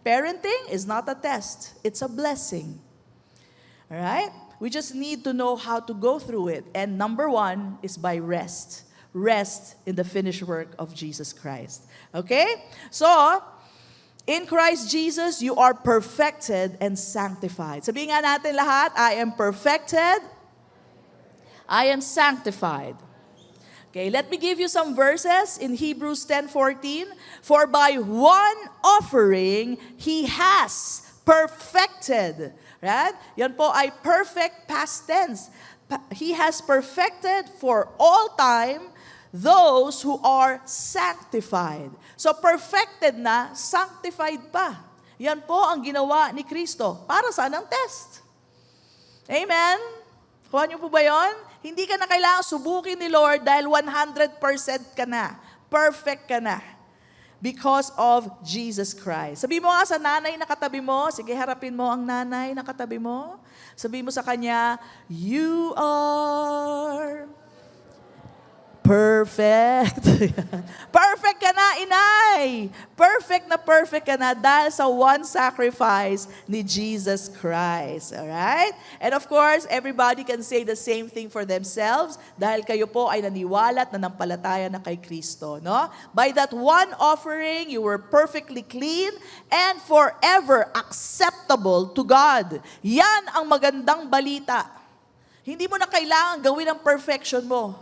Parenting is not a test. It's a blessing. All right? We just need to know how to go through it. And number one is by rest. Rest in the finished work of Jesus Christ. Okay? So, in Christ Jesus, you are perfected and sanctified. Sabihin nga natin lahat, I am perfected, I am sanctified. Okay, let me give you some verses in Hebrews 10:14. For by one offering, He has perfected. Right? Yan po ay perfect past tense. He has perfected for all time those who are sanctified. So perfected na, sanctified pa. Yan po ang ginawa ni Kristo. Para saan ang test? Amen? Kuha niyo po ba yun? Hindi ka na kailangan subukin ni Lord dahil 100% ka na. Perfect ka na. Because of Jesus Christ. Sabi mo nga sa nanay na katabi mo, sige harapin mo ang nanay na katabi mo. Sabi mo sa kanya, you are perfect. Perfect ka na, inay. already. Perfect ka na dahil sa one sacrifice ni Jesus Christ. Alright? And of course, everybody can say the same thing for themselves dahil kayo po ay naniwala at nanampalataya na kay Kristo. No? By that one offering, you were perfectly clean and forever acceptable to God. Yan ang magandang balita. Hindi mo na kailangan gawin ang perfection mo.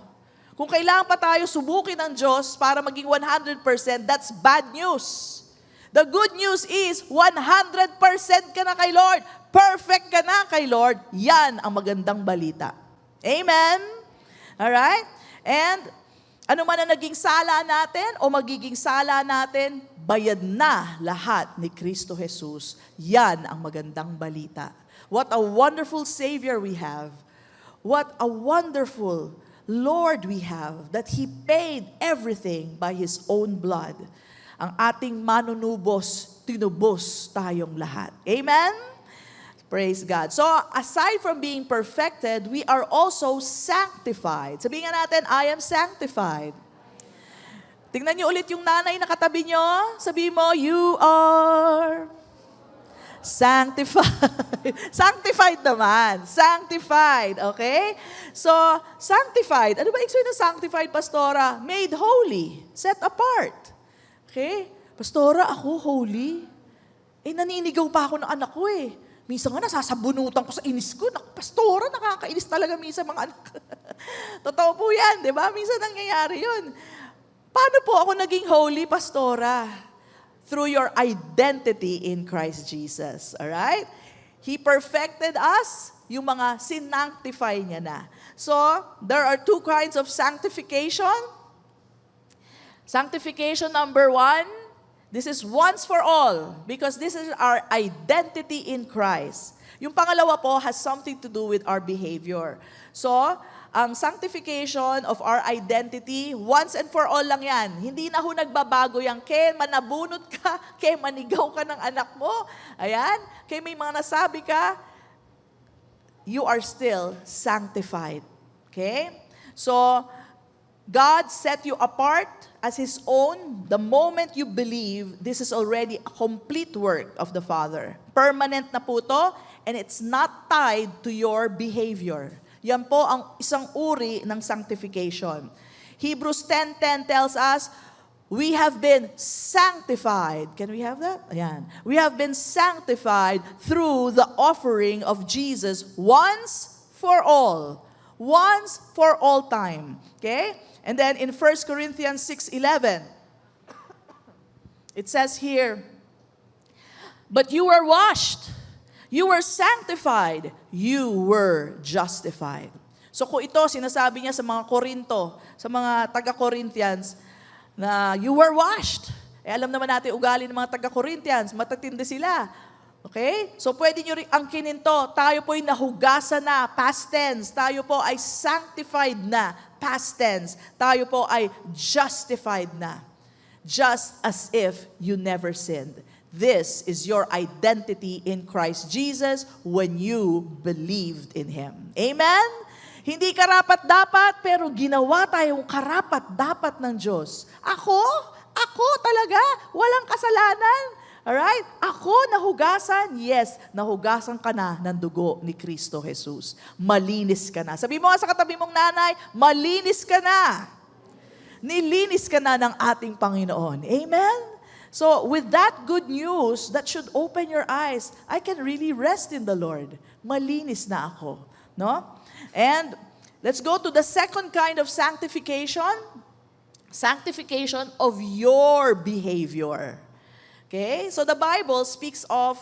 Kung kailangan pa tayo subukin ng Diyos para maging 100%, that's bad news. The good news is 100% ka na kay Lord. Perfect ka na kay Lord. Yan ang magandang balita. Amen? Alright? And ano man ang naging sala natin o magiging sala natin, bayad na lahat ni Kristo Jesus. Yan ang magandang balita. What a wonderful Savior we have. What a wonderful Lord we have, that He paid everything by His own blood. Ang ating manunubos, tinubos tayong lahat. Amen? Praise God. So, aside from being perfected, we are also sanctified. Sabihin nga natin, I am sanctified. Tingnan niyo ulit yung nanay na katabi niyo. Sabihin mo, you are sanctified. Sanctified naman. Sanctified. Okay? So, sanctified. Ano ba ibig ng sanctified, Pastora? Made holy. Set apart. Okay? Pastora, ako holy? Naninigaw pa ako ng anak ko eh. Minsan nga nasasabunutan ko sa inis ko. Pastora, nakakainis talaga minsan mga anak. Totoo po yan, di ba? Minsan nangyayari yun. Paano po ako naging holy, Pastora? Through your identity in Christ Jesus. Alright? He perfected us, yung mga sinanctify niya na. So, there are two kinds of sanctification. Sanctification number 1, this is once for all, because this is our identity in Christ. Yung pangalawa po has something to do with our behavior. So, ang sanctification of our identity, once and for all lang yan. Hindi na ho nagbabago yan. Kaya manabunot ka, kaya manigaw ka ng anak mo. Ayan. Kaya may mga nasabi ka, you are still sanctified. Okay? So, God set you apart as His own. The moment you believe, this is already a complete work of the Father. Permanent na po to, and it's not tied to your behavior. Yan po ang isang uri ng sanctification. Hebrews 10:10 tells us, we have been sanctified. Can we have that? Ayan. We have been sanctified through the offering of Jesus once for all. Once for all time. Okay? And then in 1 Corinthians 6:11, it says here, but you were washed. You were sanctified. You were justified. So kung ito, sinasabi niya sa mga Korinto, sa mga taga-Corinthians, na you were washed. Alam naman natin ugali ng mga taga-Corinthians, matatindi sila. Okay? So pwede nyo rin angkinin to. Tayo po'y nahugasan na, past tense. Tayo po ay sanctified na, past tense. Tayo po ay justified na. Just as if you never sinned. This is your identity in Christ Jesus when you believed in Him. Amen? Hindi karapat-dapat, pero ginawa tayong karapat-dapat ng Diyos. Ako talaga, walang kasalanan. Alright? Ako nahugasan? Yes, nahugasan ka na ng dugo ni Kristo Jesus. Malinis ka na. Sabi mo nga sa katabi mong nanay, malinis ka na. Nilinis ka na ng ating Panginoon. Amen? So, with that good news, that should open your eyes. I can really rest in the Lord. Malinis na ako. No? And let's go to the second kind of sanctification. Sanctification of your behavior. Okay? So, the Bible speaks of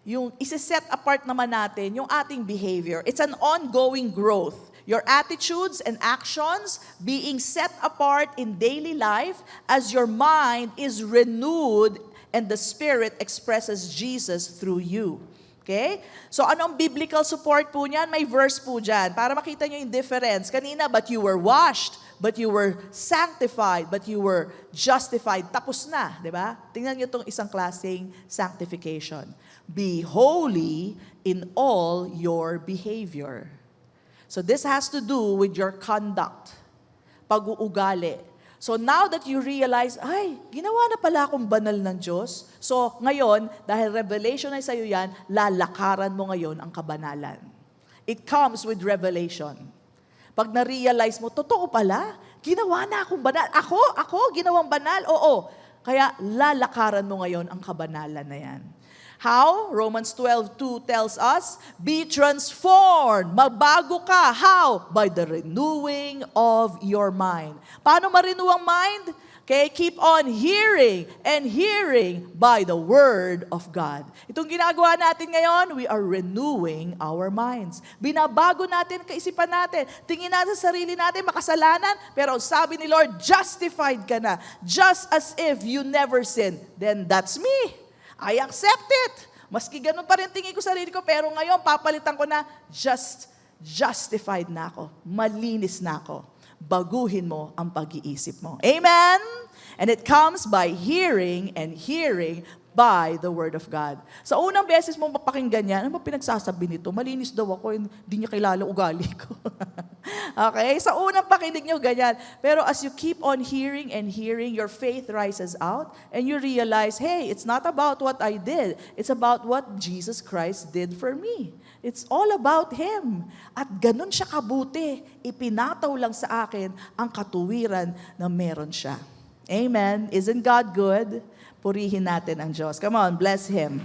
yung isi-set apart naman natin, yung ating behavior. It's an ongoing growth. Your attitudes and actions being set apart in daily life as your mind is renewed and the Spirit expresses Jesus through you. Okay? So anong biblical support po niyan? May verse po dyan para makita nyo yung difference. Kanina, but you were washed, but you were sanctified, but you were justified. Tapos na, di ba? Tingnan nyo itong isang klaseng sanctification. Be holy in all your behavior. So this has to do with your conduct, pag-uugali. So now that you realize, ay, ginawa na pala akong banal ng Diyos. So ngayon, dahil revelation ay sa'yo yan, lalakaran mo ngayon ang kabanalan. It comes with revelation. Pag na-realize mo, totoo pala, ginawa na akong banal. Ako, ginawang banal. Oo. Kaya lalakaran mo ngayon ang kabanalan na yan. How? Romans 12:2 tells us, be transformed. Magbago ka. How? By the renewing of your mind. Paano ma-renew ang mind? Okay, keep on hearing and hearing by the Word of God. Itong ginagawa natin ngayon, we are renewing our minds. Binabago natin kaisipan natin. Tingin natin sa sarili natin, makasalanan, pero sabi ni Lord, justified ka na. Just as if you never sinned. Then that's me. I accept it. Maski ganun pa rin tingin ko sa sarili ko, pero ngayon papalitan ko na, justified na ako. Malinis na ako. Baguhin mo ang pag-iisip mo. Amen? And it comes by hearing and hearing by the Word of God. Sa unang beses mo mapakinggan yan, ano ba pinagsasabi nito? Malinis daw ako, hindi niya kilala ugali ko. Okay? Sa unang pakinig niyo, ganyan. Pero as you keep on hearing and hearing, your faith rises out and you realize, hey, it's not about what I did. It's about what Jesus Christ did for me. It's all about Him. At ganun siya kabuti. Ipinataw lang sa akin ang katuwiran na meron siya. Amen. Isn't God good? Purihin natin ang Diyos. Come on, bless Him.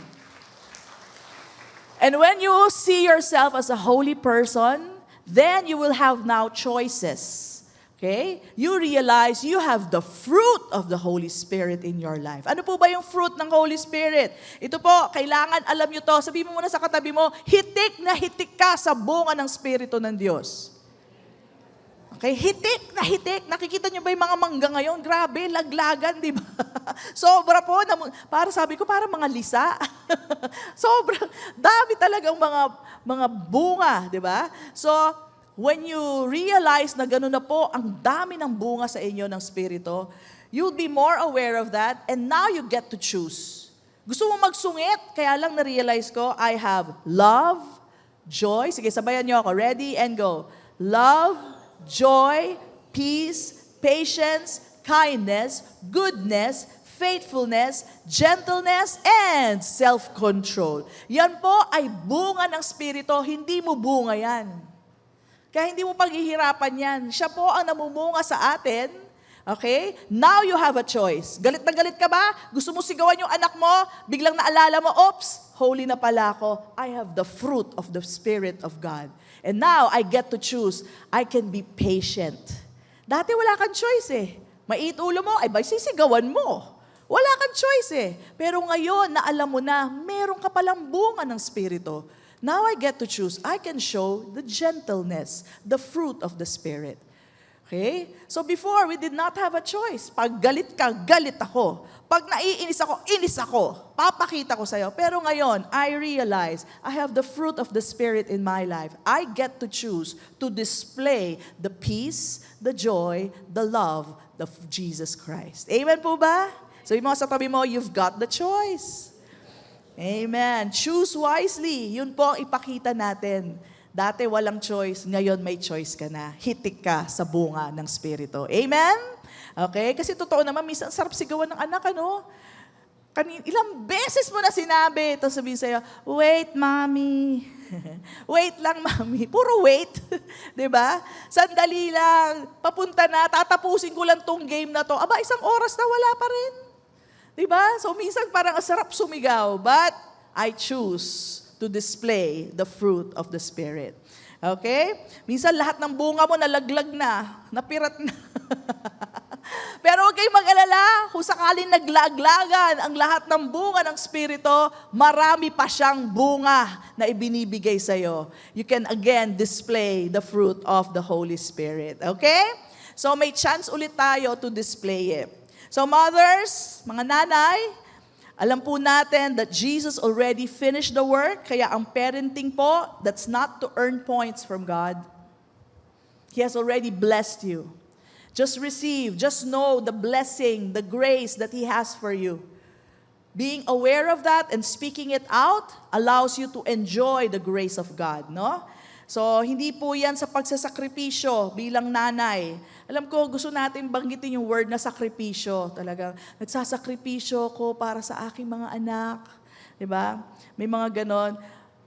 And when you see yourself as a holy person, then you will have now choices. Okay? You realize you have the fruit of the Holy Spirit in your life. Ano po ba yung fruit ng Holy Spirit? Ito po, kailangan alam nyo to. Sabihin mo muna sa katabi mo, hitik na hitik ka sa bunga ng Espiritu ng Diyos. Okay, hitik na hitik. Nakikita nyo ba yung mga mangga ngayon? Grabe, laglagan, di ba? Sobra po. Para sabi ko, para mga lisa. Sobra. Dami talagang mga bunga, di ba? So, when you realize na gano'n na po, ang dami ng bunga sa inyo ng Espiritu, you'll be more aware of that, and now you get to choose. Gusto mo magsungit? Kaya lang na-realize ko, I have love, joy. Sige, sabayan nyo ako. Ready and go. Love, joy, peace, patience, kindness, goodness, faithfulness, gentleness, and self-control. Yan po ay bunga ng Espiritu, hindi mo bunga yan. Kaya hindi mo paghihirapan yan. Siya po ang namumunga sa atin. Okay? Now you have a choice. Galit na galit ka ba? Gusto mo sigawan yung anak mo? Biglang naalala mo, oops, holy na pala ako. I have the fruit of the Spirit of God. And now, I get to choose. I can be patient. Dati wala kang choice eh. Mait ulo mo, ay sisigawan mo. Wala kang choice eh. Pero ngayon, na alam mo na, meron ka palang bunga ng Espiritu. Now I get to choose. I can show the gentleness, the fruit of the Spirit. Okay? So before, we did not have a choice. Pag galit ka, galit ako. Pag naiinis ako, inis ako. Papakita ko sa'yo. Pero ngayon, I realize I have the fruit of the Spirit in my life. I get to choose to display the peace, the joy, the love of Jesus Christ. Amen po ba? So yung mga sa tabi mo, you've got the choice. Amen. Choose wisely. Yun po ang ipakita natin. Dati walang choice, ngayon may choice ka na. Hitik ka sa bunga ng Espiritu. Amen? Okay? Kasi totoo naman, minsan sarap sigawan ng anak, ano? Ilang beses mo na sinabi, tapos sabihin sa'yo, wait, mommy. Wait lang, mommy. Puro wait. Diba? Sandali lang. Papunta na, tatapusin ko lang tong game na to. Aba, isang oras na wala pa rin. Diba? So minsan parang sarap sumigaw, but I choose to display the fruit of the Spirit. Okay? Minsan lahat ng bunga mo nalaglag na, napirat na. Pero huwag kayong mag-alala, kung sakaling naglaglagan ang lahat ng bunga ng Espiritu, marami pa siyang bunga na ibinibigay sa'yo. You can again display the fruit of the Holy Spirit. Okay? So may chance ulit tayo to display it. So mothers, mga nanay, alam po natin that Jesus already finished the work, kaya ang parenting po, that's not to earn points from God. He has already blessed you. Just receive, just know the blessing, the grace that He has for you. Being aware of that and speaking it out allows you to enjoy the grace of God, no? So, hindi po yan sa pagsasakripisyo bilang nanay. Alam ko, gusto natin banggitin yung word na sakripisyo. Talagang, nagsasakripisyo ko para sa aking mga anak. Diba? May mga ganon.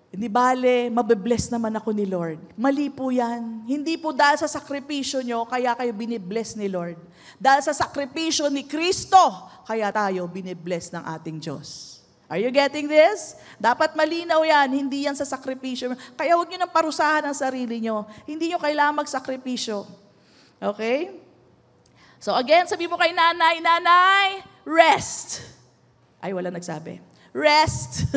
Hindi bale, mabibless naman ako ni Lord. Mali po yan. Hindi po dahil sa sakripisyo nyo, kaya kayo binibless ni Lord. Dahil sa sakripisyo ni Kristo, kaya tayo binibless ng ating Diyos. Are you getting this? Dapat malinaw yan, hindi yan sa sakripisyo. Kaya huwag nyo nang parusahan ang sarili nyo. Hindi nyo kailangan magsakripisyo. Okay? So again, sabi mo kay nanay, nanay, rest. Ay, wala nagsabi. Rest.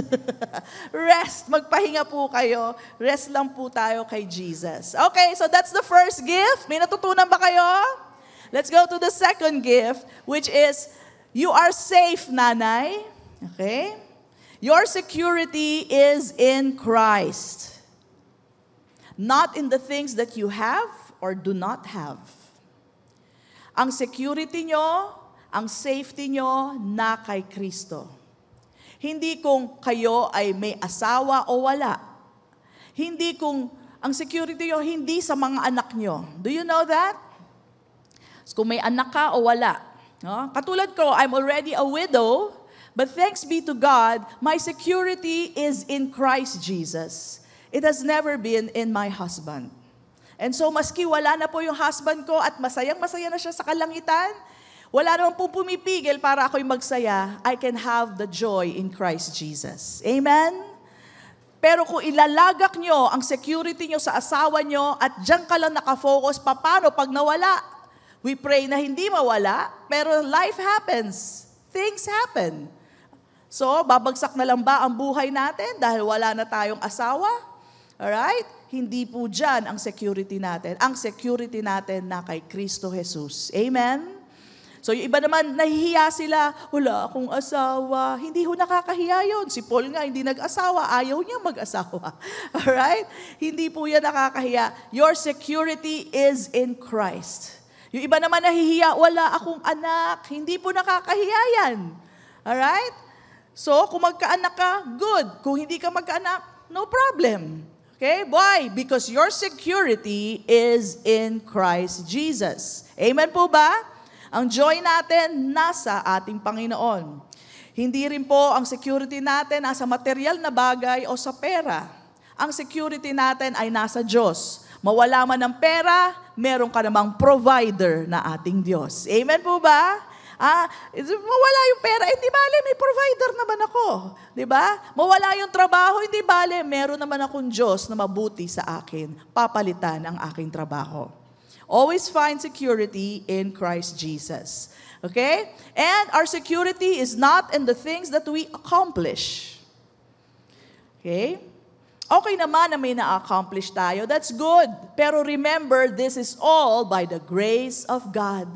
Rest. Magpahinga po kayo. Rest lang po tayo kay Jesus. Okay, so that's the first gift. May natutunan ba kayo? Let's go to the second gift, which is, you are safe, nanay. Okay? Your security is in Christ. Not in the things that you have or do not have. Ang security nyo, ang safety nyo, na kay Kristo. Hindi kung kayo ay may asawa o wala. Hindi kung ang security nyo, hindi sa mga anak nyo. Do you know that? So, kung may anak ka o wala. No? Katulad ko, I'm already a widow, but thanks be to God, my security is in Christ Jesus. It has never been in my husband. And so, maski wala na po yung husband ko at masayang-masaya na siya sa kalangitan, wala naman po pumipigil para ako'y magsaya. I can have the joy in Christ Jesus. Amen? Pero kung ilalagak nyo ang security nyo sa asawa nyo at dyan ka lang nakafocus, paano pag nawala? We pray na hindi mawala, pero life happens. Things happen. So, babagsak na lang ba ang buhay natin dahil wala na tayong asawa? Alright? Hindi po dyan ang security natin. Ang security natin na kay Kristo Jesus. Amen? So yung iba naman, nahihiya sila, wala akong asawa. Hindi ho nakakahiya yun. Si Paul nga, hindi nag-asawa. Ayaw niya mag-asawa. Alright? Hindi po yan nakakahiya. Your security is in Christ. Yung iba naman nahihiya, wala akong anak. Hindi po nakakahiya yan. Alright? So kung magkaanak ka, good. Kung hindi ka magkaanak, no problem. Okay? Why? Because your security is in Christ Jesus. Amen po ba? Ang joy natin nasa ating Panginoon. Hindi rin po ang security natin nasa material na bagay o sa pera. Ang security natin ay nasa Diyos. Mawala man ng pera, meron ka namang provider na ating Diyos. Amen po ba? Mawala yung pera, hindi bale, may provider naman ako. Diba? Mawala yung trabaho, hindi bale, meron naman akong Diyos na mabuti sa akin. Papalitan ang aking trabaho. Always find security in Christ Jesus. Okay? And our security is not in the things that we accomplish. Okay? Okay naman na may na-accomplish tayo. That's good. Pero remember, this is all by the grace of God.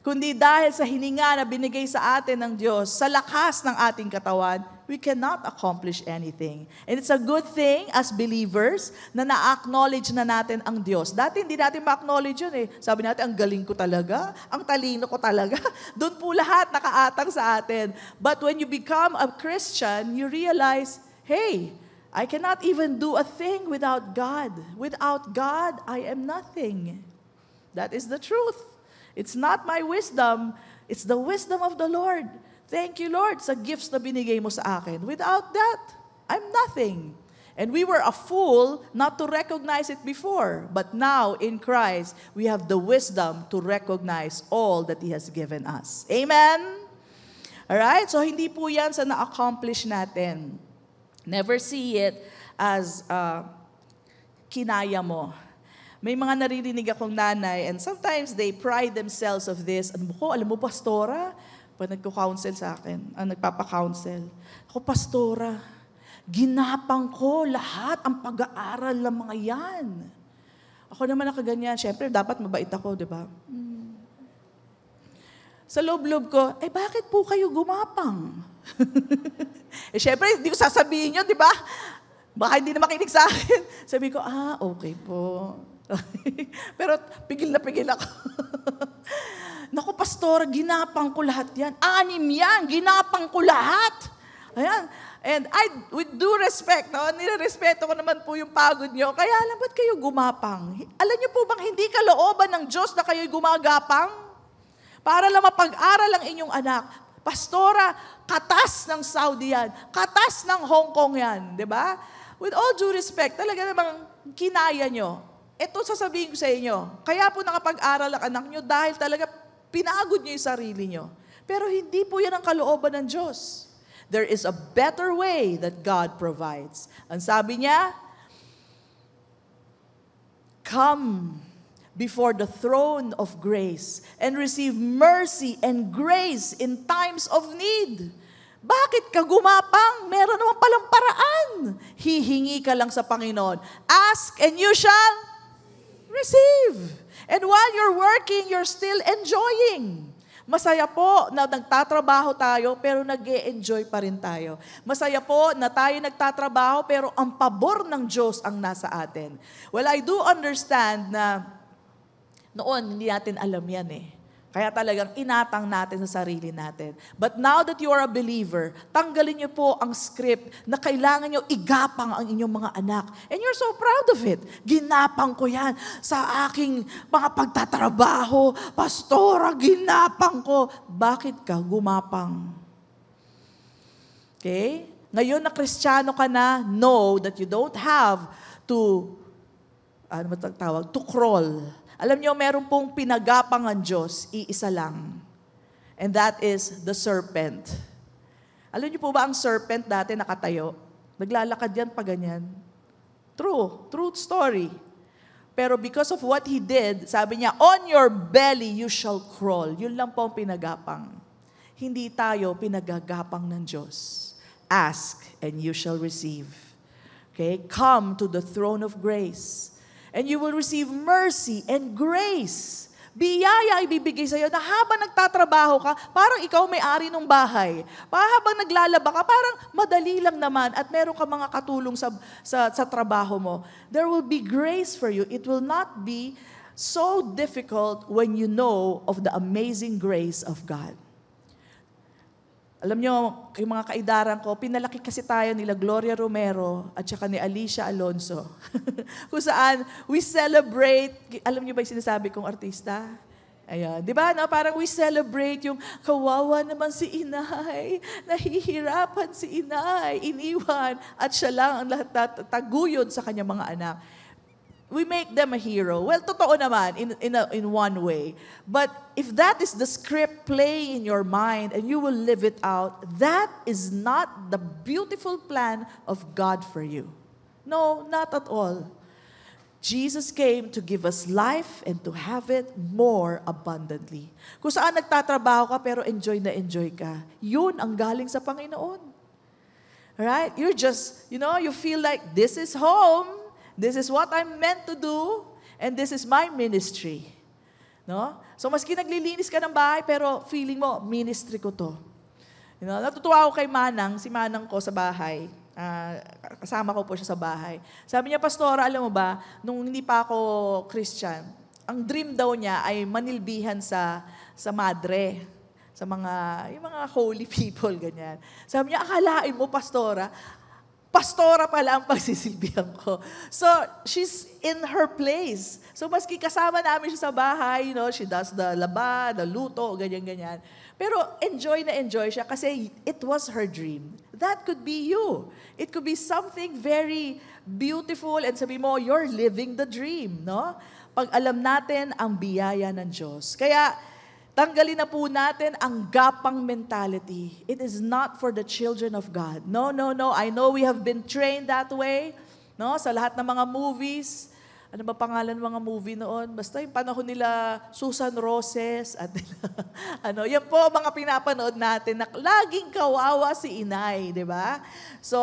Kundi dahil sa hininga na binigay sa atin ng Diyos, sa lakas ng ating katawan, we cannot accomplish anything. And it's a good thing as believers na na-acknowledge na natin ang Diyos. Dati hindi natin ma-acknowledge yun eh. Sabi natin, ang galing ko talaga, ang talino ko talaga. Doon po lahat nakaatang sa atin. But when you become a Christian, you realize, hey, I cannot even do a thing without God. Without God, I am nothing. That is the truth. It's not my wisdom, it's the wisdom of the Lord. Thank you, Lord, sa gifts na binigay mo sa akin. Without that, I'm nothing. And we were a fool not to recognize it before. But now, in Christ, we have the wisdom to recognize all that He has given us. Amen? Alright? So, hindi po yan sa na-accomplish natin. Never see it as kinaya mo. May mga naririnig akong nanay, and sometimes they pride themselves of this. Alam mo, pastora, pag nagko-counsel sa akin, nagpapa-counsel, ako, pastora, ginapang ko lahat ang pag-aaral ng mga yan. Ako naman nakaganyan. Siyempre, dapat mabait ako, di ba? Sa loob-loob ko, bakit po kayo gumapang? Siyempre, hindi ko sasabihin yun, di ba? Baka hindi na makinig sa akin. Sabi ko, okay po. Pero pigil na pigil ako. Naku, pastor, ginapang ko lahat yan. 6 yan, ginapang ko lahat. Ayan. And with due respect, no, nirerespeto ko naman po yung pagod nyo. Kaya alam, ba't kayo gumapang? Alam nyo po bang hindi kalooban ng Diyos na kayo'y gumagapang? Para lang mapag-aral ang inyong anak. Pastora, katas ng Saudi yan. Katas ng Hong Kong yan. Di ba? With all due respect, talaga namang kinaya nyo. Ito sasabihin ko sa inyo. Kaya po nakapag-aral ang anak nyo dahil talaga pinagod nyo yung sarili nyo. Pero hindi po yan ang kalooban ng Diyos. There is a better way that God provides. Ang sabi niya, come before the throne of grace and receive mercy and grace in times of need. Bakit ka gumapang? Meron naman palang paraan. Hihingi ka lang sa Panginoon. Ask and you shall receive. And while you're working, you're still enjoying. Masaya po na nagtatrabaho tayo pero nag-e-enjoy pa rin tayo. Masaya po na tayo nagtatrabaho pero ang pabor ng Diyos ang nasa atin. Well, I do understand na noon hindi natin alam yan eh. Kaya talagang inatang natin sa sarili natin. But now that you are a believer, tanggalin niyo po ang script na kailangan niyo igapang ang inyong mga anak. And you're so proud of it. Ginapang ko yan sa aking mga pagtatrabaho. Pastora, ginapang ko. Bakit ka gumapang? Okay? Ngayon na Kristiyano ka na, know that you don't have to, to crawl. Alam niyo, meron pong pinagapang ang Diyos, iisa lang. And that is the serpent. Alam niyo po ba ang serpent dati nakatayo? Naglalakad yan pa ganyan. True story. Pero because of what he did, sabi niya, on your belly you shall crawl. Yun lang po ang pinagapang. Hindi tayo pinagagapang ng Diyos. Ask and you shall receive. Okay? Come to the throne of grace. And you will receive mercy and grace. Biyaya ay bibigay sa iyo na habang nagtatrabaho ka, parang ikaw may-ari ng bahay. Habang naglalaba ka, parang madali lang naman at meron ka mga katulong sa trabaho mo. There will be grace for you. It will not be so difficult when you know of the amazing grace of God. Alam nyo, yung mga kaidaran ko, pinalaki kasi tayo nila Gloria Romero at saka ni Alicia Alonso. Kung saan we celebrate, alam nyo ba yung sinasabi kong artista? Ayan, di ba? No? Parang we celebrate yung kawawa naman si inay, nahihirapan si inay, iniwan, at siya lang ang lahat taguyod sa kanyang mga anak. We make them a hero. Well, totoo naman, in one way. But if that is the script playing in your mind and you will live it out, that is not the beautiful plan of God for you. No, not at all. Jesus came to give us life and to have it more abundantly. Kung saan nagtatrabaho ka pero enjoy na enjoy ka, yun ang galing sa Panginoon. Right? You're just, you feel like this is home. This is what I'm meant to do, and this is my ministry. No? So maski naglilinis ka ng bahay, pero feeling mo, ministry ko to. Natutuwa ako kay Manang, si Manang ko sa bahay. Kasama ko po siya sa bahay. Sabi niya, Pastora, alam mo ba, nung hindi pa ako Christian, ang dream daw niya ay manilbihan sa madre, sa yung mga holy people, ganyan. Sabi niya, akalain mo, Pastora pala ang pagsisilbihan ko. So, she's in her place. So, maski kasama namin siya sa bahay, she does the laba, the luto, ganyan-ganyan. Pero enjoy na enjoy siya kasi it was her dream. That could be you. It could be something very beautiful and sabi mo, you're living the dream, no? Pag alam natin ang biyaya ng Diyos. Kaya, tanggalin na po natin ang gapang mentality. It is not for the children of God. No. I know we have been trained that way. No, sa lahat ng mga movies. Ano ba pangalan ng mga movie noon? Basta yung panahon nila Susan Roses at yan po mga pinapanood natin na laging kawawa si inay, di ba? So,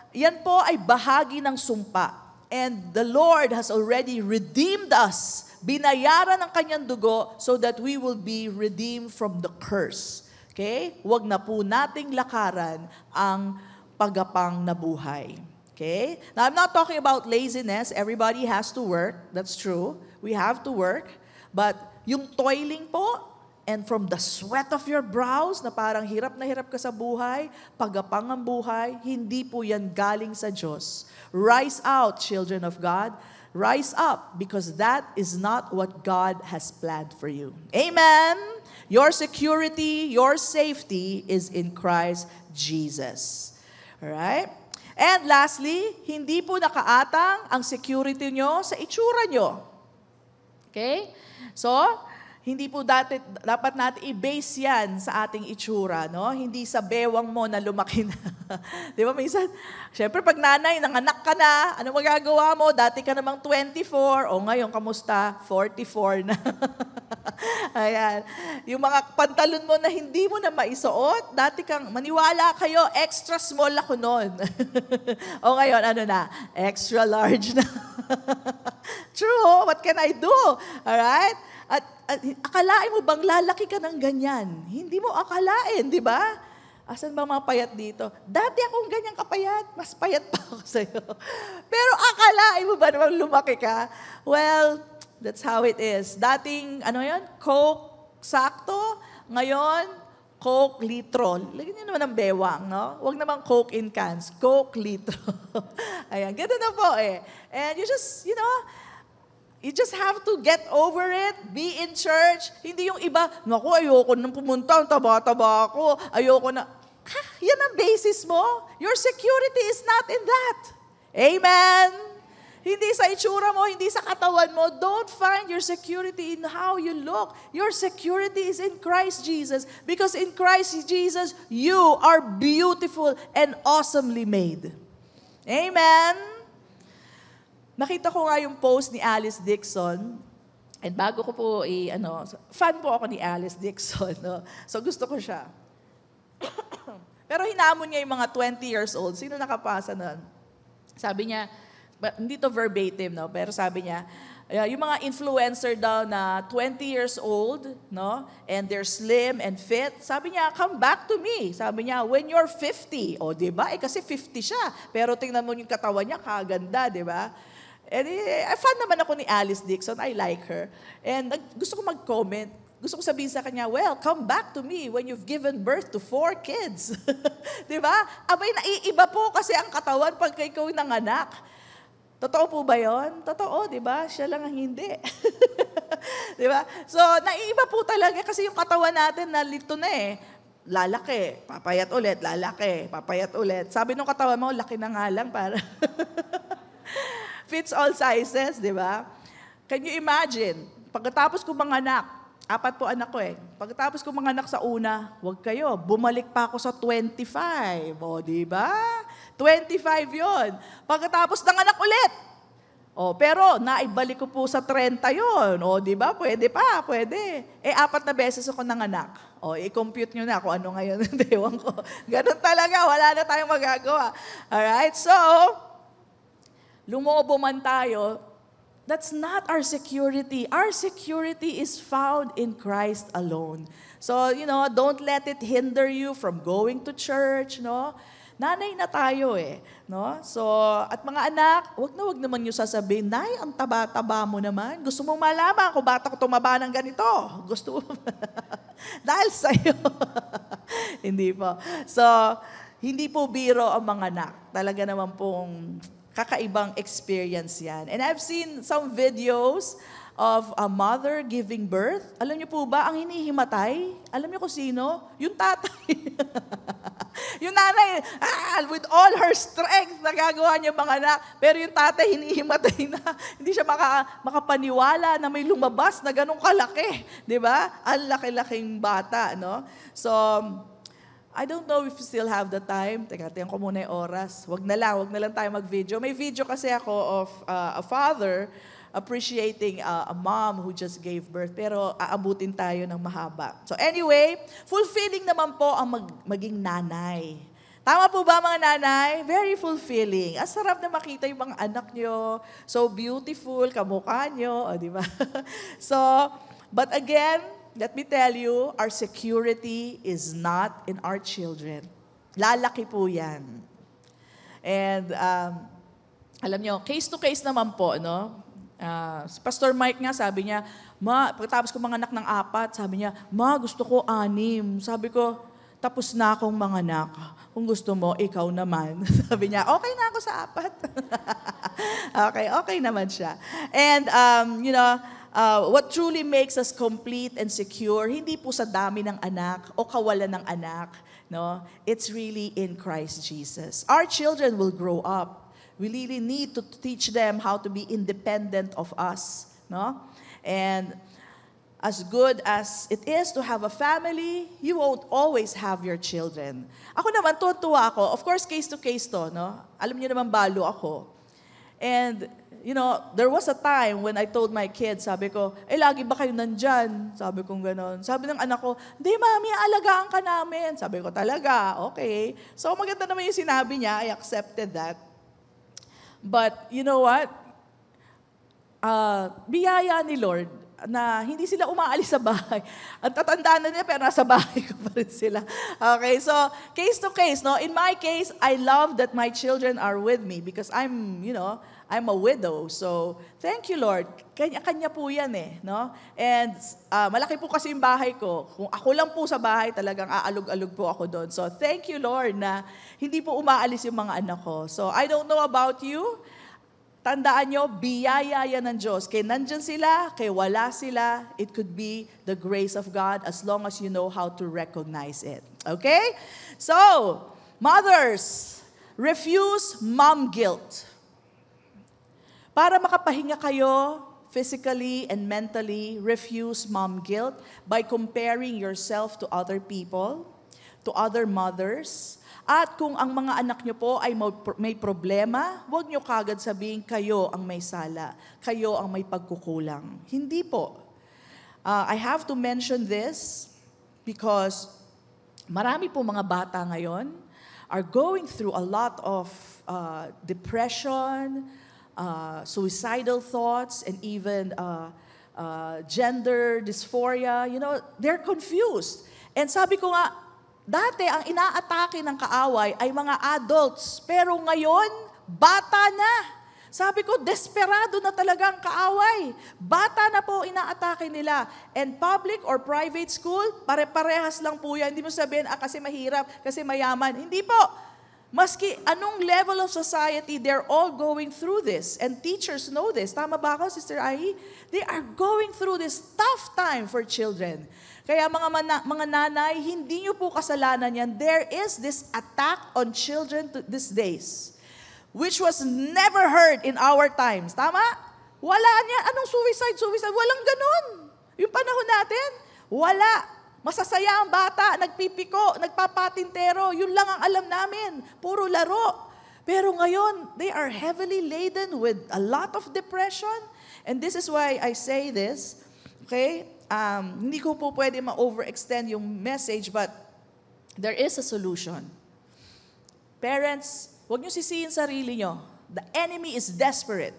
yan po ay bahagi ng sumpa. And the Lord has already redeemed us. Binayaran ng kanyang dugo so that we will be redeemed from the curse. Okay? Huwag na po nating lakaran ang pagapang na buhay. Okay? Now, I'm not talking about laziness. Everybody has to work. That's true. We have to work. But yung toiling po, and from the sweat of your brows, na parang hirap na hirap ka sa buhay, pagapang ang buhay, hindi po yan galing sa Diyos. Rise out, children of God. Rise up, because that is not what God has planned for you. Amen? Your security, your safety is in Christ Jesus. Alright? And lastly, hindi po nakaatang ang security nyo sa itsura nyo. Okay? So, hindi po dapat natin i-base yan sa ating itsura, no? Hindi sa bewang mo na lumaki na. Di ba, minsan, syempre pag nanay, nanganak ka na, ano magagawa mo? Dati ka namang 24, o ngayon, kamusta? 44 na. Ayan. Yung mga pantalon mo na hindi mo na maisuot, dati kang, maniwala kayo, extra small ako noon. O ngayon, ano na? Extra large na. True, what can I do? Alright? At akalain mo bang lalaki ka ng ganyan? Hindi mo akalain, di ba? Asan ba mga payat dito? Dati akong ganyan kapayat, mas payat pa ako sa'yo. Pero akalain mo ba naman lumaki ka? Well, that's how it is. Dating, Coke sakto, ngayon, Coke litro. Lagyan niyo naman ng bewang, no? Huwag naman Coke in cans, Coke litro. Ayan, ganoon na po eh. And you just, you just have to get over it, be in church. Hindi yung iba, naku, ayoko nang pumunta, ang taba-taba ako, ayoko na. Yan ang basis mo. Your security is not in that. Amen? Hindi sa itsura mo, hindi sa katawan mo. Don't find your security in how you look. Your security is in Christ Jesus. Because in Christ Jesus, you are beautiful and awesomely made. Amen? Nakita ko nga yung post ni Alice Dixon, and bago ko po fan po ako ni Alice Dixon, no? So gusto ko siya. Pero hinamon niya yung mga 20 years old. Sino nakapasa nun? Sabi niya, hindi to verbatim, no? Pero sabi niya, yung mga influencer daw na 20 years old, no? And they're slim and fit. Sabi niya, come back to me. Sabi niya, when you're 50. O, di ba? Kasi 50 siya. Pero tingnan mo yung katawan niya, kaganda, di ba? And fan naman ako ni Alice Dixon. I like her. And gusto ko mag-comment. Gusto ko sabihin sa kanya, well, come back to me when you've given birth to 4 kids. Di ba? Abay, naiiba po kasi ang katawan pag ikaw nanganak. Totoo po ba yon? Totoo, di ba? Siya lang ang hindi. Di ba? So, naiiba po talaga kasi yung katawan natin nalito na eh. Lalaki, papayat ulit, lalaki, papayat ulit. Sabi nung katawan mo, laki na nga lang para... Fits all sizes, di ba? Can you imagine? Pagkatapos ko manganak, 4 po anak ko eh. Pagkatapos ko manganak sa una, wag kayo, bumalik pa ako sa 25. O, di ba? 25 yon. Pagkatapos nanganak ulit. O, pero naibalik ko po sa 30 yon. O, di ba? Pwede pa, pwede. 4 na beses ako nanganak. O, i-compute nyo na kung ano ngayon. Ewan ko. Ganun talaga, wala na tayong magagawa. Alright, so... lumobo man tayo, that's not our security. Our security is found in Christ alone. So, don't let it hinder you from going to church, no? Nanay na tayo eh, no? So, at mga anak, wag naman niyo sasabihin, Nay, ang taba-taba mo naman. Gusto mo malaman kung ba't ako tumaba ng ganito? Gusto mo? Dahil sa'yo. Hindi po. So, hindi po biro ang mga anak. Talaga naman pong kakaibang experience yan. And I've seen some videos of a mother giving birth. Alam niyo po ba, ang hinihimatay, alam niyo kung sino? Yung tatay. Yung nanay, with all her strength, nagagawa niya mga anak. Pero yung tatay, hinihimatay na. Hindi siya makapaniwala na may lumabas na ganun kalaki. Di ba? Ang laki-laking bata, no? So, I don't know if you still have the time. Teka, tingnan ko muna yung oras. Wag na lang tayo mag-video. May video kasi ako of a father appreciating a mom who just gave birth. Pero aabutin tayo ng mahaba. So anyway, fulfilling naman po ang maging nanay. Tama po ba mga nanay? Very fulfilling. Ang sarap na makita yung mga anak nyo. So beautiful, kamukha nyo. O, di ba? So, but again, let me tell you, our security is not in our children. Lalaki po yan. And alam nyo, case to case naman po, no? Si Pastor Mike nga, sabi niya, pagkatapos ko manganak ng 4, sabi niya, gusto ko 6. Sabi ko, tapos na akong manganak. Kung gusto mo, ikaw naman. Sabi niya, okay na ako sa 4. Okay naman siya. And, what truly makes us complete and secure, hindi po sa dami ng anak o kawalan ng anak. No? It's really in Christ Jesus. Our children will grow up. We really need to teach them how to be independent of us. No? And as good as it is to have a family, you won't always have your children. Ako naman, tuwa ako. Of course, case to case to. No? Alam niyo naman, balo ako. And, there was a time when I told my kids, sabi ko, lagi ba kayo nandyan? Sabi kong ganon. Sabi ng anak ko, hindi mami, alagaan ka namin. Sabi ko, talaga, okay. So maganda naman yung sinabi niya, I accepted that. But, you know what? Biyaya ni Lord na hindi sila umaalis sa bahay. Ang tatandaan na nila, pero nasa bahay ko pa rin sila. Okay, so case to case, no? In my case, I love that my children are with me because I'm a widow. So, thank you, Lord. Kanya-kanya po yan no? And malaki po kasi yung bahay ko. Kung ako lang po sa bahay, talagang aalog-alog po ako doon. So, thank you, Lord, na hindi po umaalis yung mga anak ko. So, I don't know about you. Tandaan nyo, biyaya yan ng Diyos. Kaya nandyan sila, kaya wala sila, it could be the grace of God as long as you know how to recognize it. Okay? So, mothers, refuse mom guilt. Para makapahinga kayo physically and mentally, refuse mom guilt by comparing yourself to other people, to other mothers. At kung ang mga anak nyo po ay may problema, huwag nyo kagad sabihin kayo ang may sala, kayo ang may pagkukulang. Hindi po. I have to mention this because marami po mga bata ngayon are going through a lot of depression, suicidal thoughts, and even gender dysphoria. They're confused. And sabi ko nga, dati ang inaatake ng kaaway ay mga adults, pero ngayon, bata na. Sabi ko, desperado na talaga ang kaaway. Bata na po inaatake nila. And public or private school, pare-parehas lang po yan. Hindi mo sabihin, kasi mahirap, kasi mayaman. Hindi po. Maski anong level of society, they're all going through this. And teachers know this. Tama ba ako, Sister Ai? They are going through this tough time for children. Kaya mga nanay, hindi nyo po kasalanan yan. There is this attack on children these days, which was never heard in our times. Tama? Wala niya. Anong suicide? Walang ganun. Yung panahon natin, wala. Masasaya ang bata, nagpipiko, nagpapatintero. Yun lang ang alam namin. Puro laro. Pero ngayon, they are heavily laden with a lot of depression. And this is why I say this. Okay? Hindi ko po pwede ma-overextend yung message, but there is a solution. Parents, huwag niyo sisihin sarili niyo. The enemy is desperate.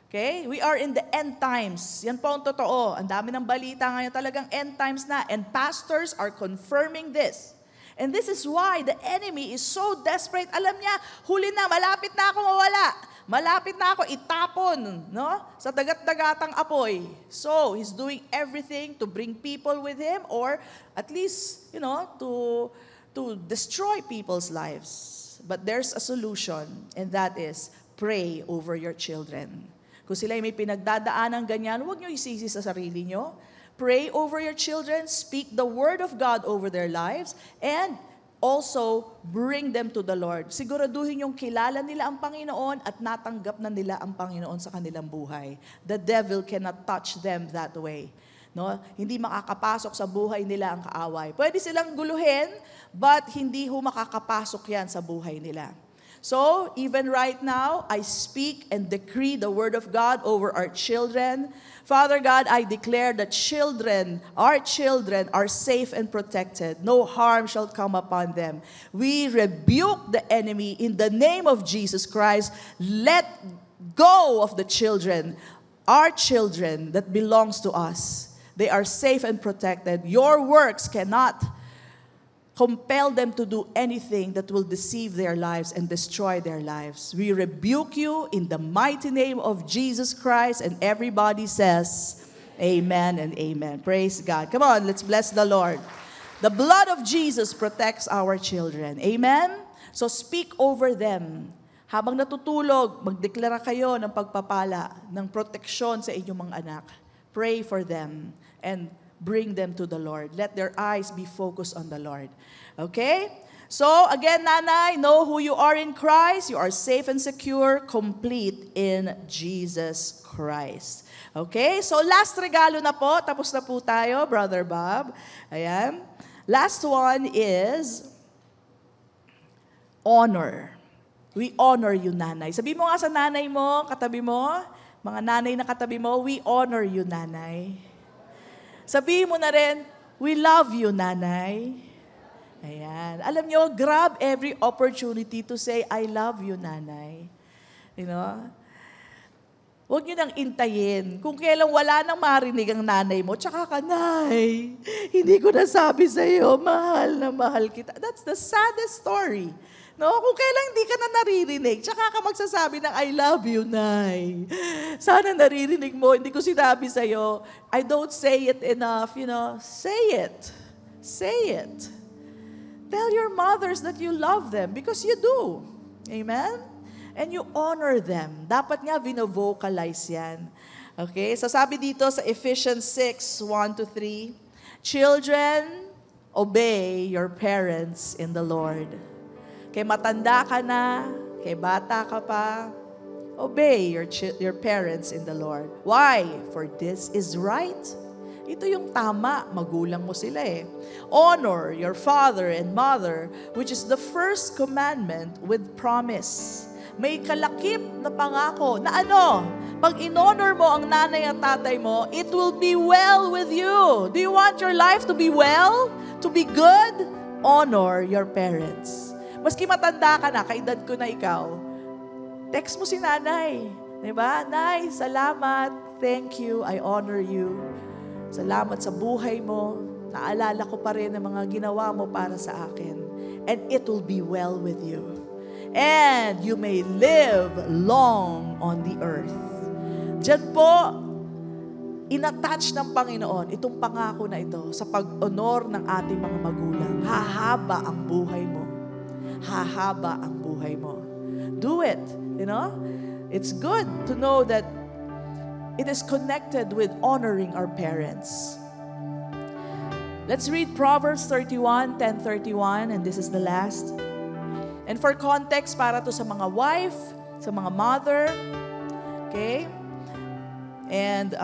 Okay? We are in the end times. Yan po ang totoo. Ang dami ng balita ngayon, talagang end times na. And pastors are confirming this. And this is why the enemy is so desperate. Alam niya, huli na, malapit na ako mawala. Malapit na ako itapon, sa dagat-dagatang apoy. So, he's doing everything to bring people with him or at least, to destroy people's lives. But there's a solution, and that is pray over your children. Kung sila may pinagdadaanan ganyan, huwag nyo isisi sa sarili nyo. Pray over your children, speak the word of God over their lives, and also bring them to the Lord. Siguraduhin yung kilala nila ang Panginoon at natanggap na nila ang Panginoon sa kanilang buhay. The devil cannot touch them that way. Hindi makakapasok sa buhay nila ang kaaway. Pwede silang guluhin, but hindi makakapasok yan sa buhay nila. So, even right now, I speak and decree the word of God over our children. Father God, I declare that our children are safe and protected. No harm shall come upon them. We rebuke the enemy in the name of Jesus Christ. Let go of the children, our children that belongs to us. They are safe and protected. Your works cannot compel them to do anything that will deceive their lives and destroy their lives. We rebuke you in the mighty name of Jesus Christ, and everybody says, amen and amen. Praise God. Come on, let's bless the Lord. The blood of Jesus protects our children. Amen? So speak over them. Habang natutulog, magdeklara kayo ng pagpapala, ng proteksyon sa inyong mga anak. Pray for them and bring them to the Lord. Let their eyes be focused on the Lord. Okay? So, again, nanay, know who you are in Christ. You are safe and secure, complete in Jesus Christ. Okay? So, last regalo na po. Tapos na po tayo, Brother Bob. Ayan. Last one is honor. We honor you, nanay. Sabi mo nga sa nanay mo, katabi mo, mga nanay na katabi mo, we honor you, nanay. Sabihin mo na rin, we love you, nanay. Ayan. Alam nyo, grab every opportunity to say, I love you, nanay. You know? Huwag nyo nang intayin. Kung kailan wala nang marinig ang nanay mo, tsaka ka, nay, hindi ko nasabi sa'yo, mahal na mahal kita. That's the saddest story. No, kung kailan hindi ka na naririnig, tsaka ka magsasabi ng I love you, nay. Sana naririnig mo, hindi ko sinabi sa'yo. I don't say it enough, say it. Say it. Tell your mothers that you love them because you do. Amen? And you honor them. Dapat nga vino-vocalize yan. Okay? So sabi dito sa Ephesians 6:1-3, Children, obey your parents in the Lord. Kay matanda ka na, kay bata ka pa, obey your parents in the Lord. Why? For this is right. Ito yung tama, magulang mo sila eh. Honor your father and mother, which is the first commandment with promise. May kalakip na pangako na ano? Pag in-honor mo ang nanay at tatay mo, it will be well with you. Do you want your life to be well? To be good? Honor your parents. Maski matanda ka na, kaedad ko na ikaw, text mo si nanay. Diba? Nay, salamat. Thank you. I honor you. Salamat sa buhay mo. Naalala ko pa rin ang mga ginawa mo para sa akin. And it will be well with you. And you may live long on the earth. Diyan po, inattach ng Panginoon itong pangako na ito sa pag-honor ng ating mga magulang. Hahaba ang buhay mo. Hahaba ang buhay mo. Do it, It's good to know that it is connected with honoring our parents. Let's read Proverbs 31:10-31, and this is the last. And for context, para to sa mga wife, sa mga mother, okay? And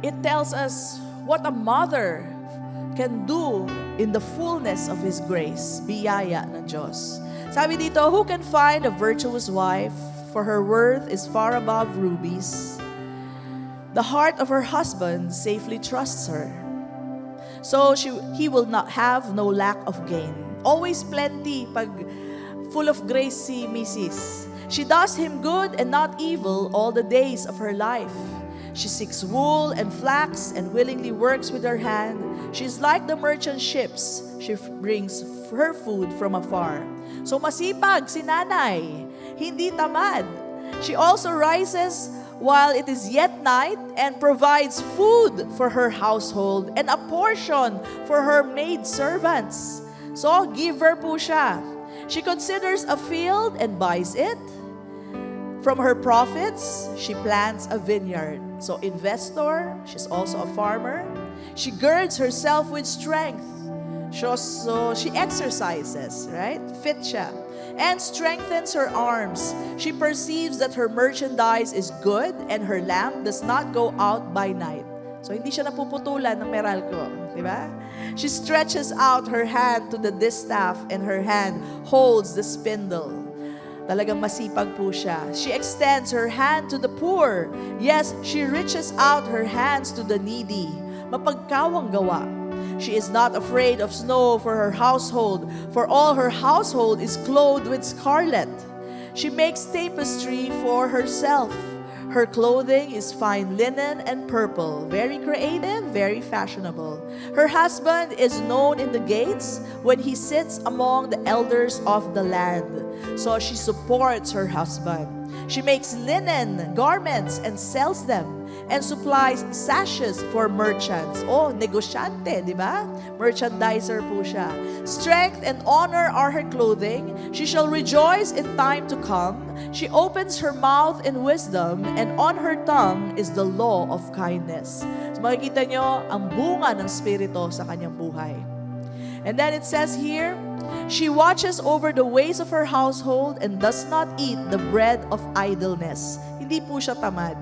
it tells us what a mother can do in the fullness of His grace. Biyaya ng Diyos. Sabi dito, who can find a virtuous wife? For her worth is far above rubies. The heart of her husband safely trusts her. So he will not have no lack of gain. Always plenty pag full of grace si Mrs. She does him good and not evil all the days of her life. She seeks wool and flax and willingly works with her hand. She is like the merchant ships. She brings her food from afar. So masipag si nanay, hindi tamad. She also rises while it is yet night and provides food for her household and a portion for her maid servants. So giver po siya. She considers a field and buys it. From her profits, she plants a vineyard. So investor, she's also a farmer. She girds herself with strength. So she exercises, right? Fit siya. And strengthens her arms. She perceives that her merchandise is good and her lamp does not go out by night. So hindi siya napuputulan ng Meralco, di ba? She stretches out her hand to the distaff and her hand holds the spindle. Talagang masipag po siya. She extends her hand to the poor. Yes, she reaches out her hands to the needy. Mapagkawang gawa. She is not afraid of snow for her household, for all her household is clothed with scarlet. She makes tapestry for herself. Her clothing is fine linen and purple, very creative, very fashionable. Her husband is known in the gates when he sits among the elders of the land. So she supports her husband. She makes linen garments and sells them, and supplies sashes for merchants. Oh, negosyante, di ba? Merchandiser po siya. Strength and honor are her clothing. She shall rejoice in time to come. She opens her mouth in wisdom, and on her tongue is the law of kindness. So makikita nyo ang bunga ng Espiritu sa kanyang buhay. And then it says here, she watches over the ways of her household and does not eat the bread of idleness. Hindi po siya tamad.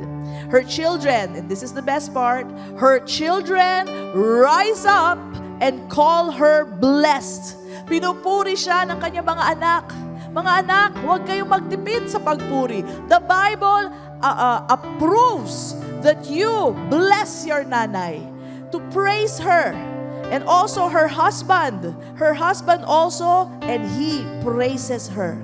Her children, and this is the best part, her children rise up and call her blessed. Pinupuri siya ng kanyang mga anak. Mga anak, huwag kayong magtipid sa pagpuri. The Bible approves that you bless your nanay, to praise her. And also her husband also, and he praises her.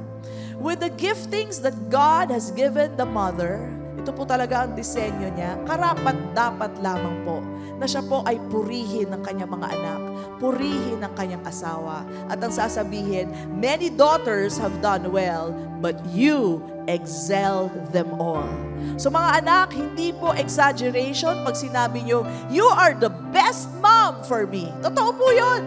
With the giftings that God has given the mother, ito po talaga ang disenyo niya, karapat-dapat lamang po na siya po ay purihin ng kanyang mga anak, purihin ng kanyang asawa. At ang sasabihin, many daughters have done well, but you excel them all. So mga anak, hindi po exaggeration pag sinabi nyo, you are the best mom for me. Totoo po yun.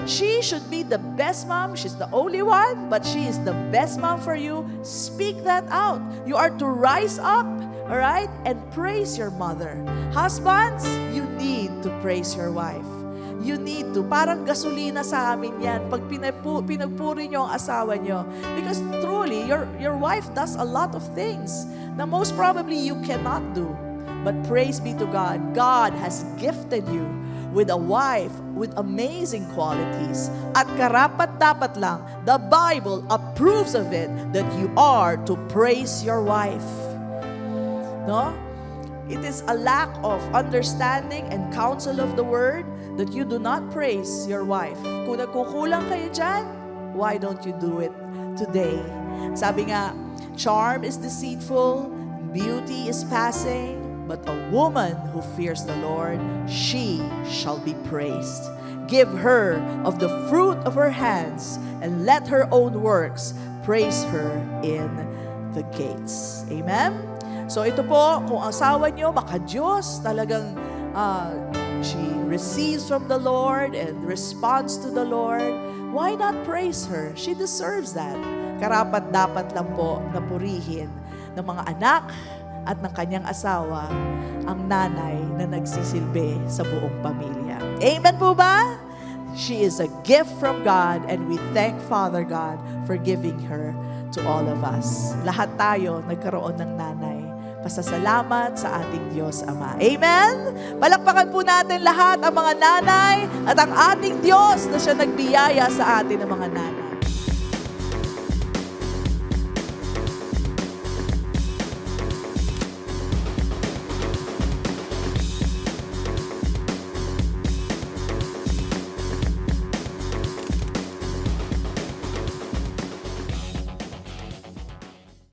She should be the best mom. She's the only one, but she is the best mom for you. Speak that out. You are to rise up, all right, and praise your mother. Husbands, you need to praise your wife. You need to. Parang gasolina sa amin yan. Pag pinagpuri nyo ang asawa nyo. Because truly, your wife does a lot of things na most probably you cannot do. But praise be to God. God has gifted you with a wife with amazing qualities. At karapat-dapat lang, the Bible approves of it that you are to praise your wife. No? It is a lack of understanding and counsel of the word that you do not praise your wife. Kung nagkukulang kayo dyan, why don't you do it today? Sabi nga, charm is deceitful, beauty is passing, but a woman who fears the Lord, she shall be praised. Give her of the fruit of her hands, and let her own works praise her in the gates. Amen? So ito po, kung asawa nyo, maka-Diyos, talagang she receives from the Lord and responds to the Lord, why not praise her? She deserves that. Karapat-dapat lang po na purihin ng mga anak at ng kanyang asawa ang nanay na nagsisilbi sa buong pamilya. Amen po ba? She is a gift from God, and we thank Father God for giving her to all of us. Lahat tayo nagkaroon ng nanay. Pasasalamat sa ating Diyos Ama. Amen? Palakpakan po natin lahat ang mga nanay at ang ating Diyos na siya nagbiyaya sa atin ng mga nanay.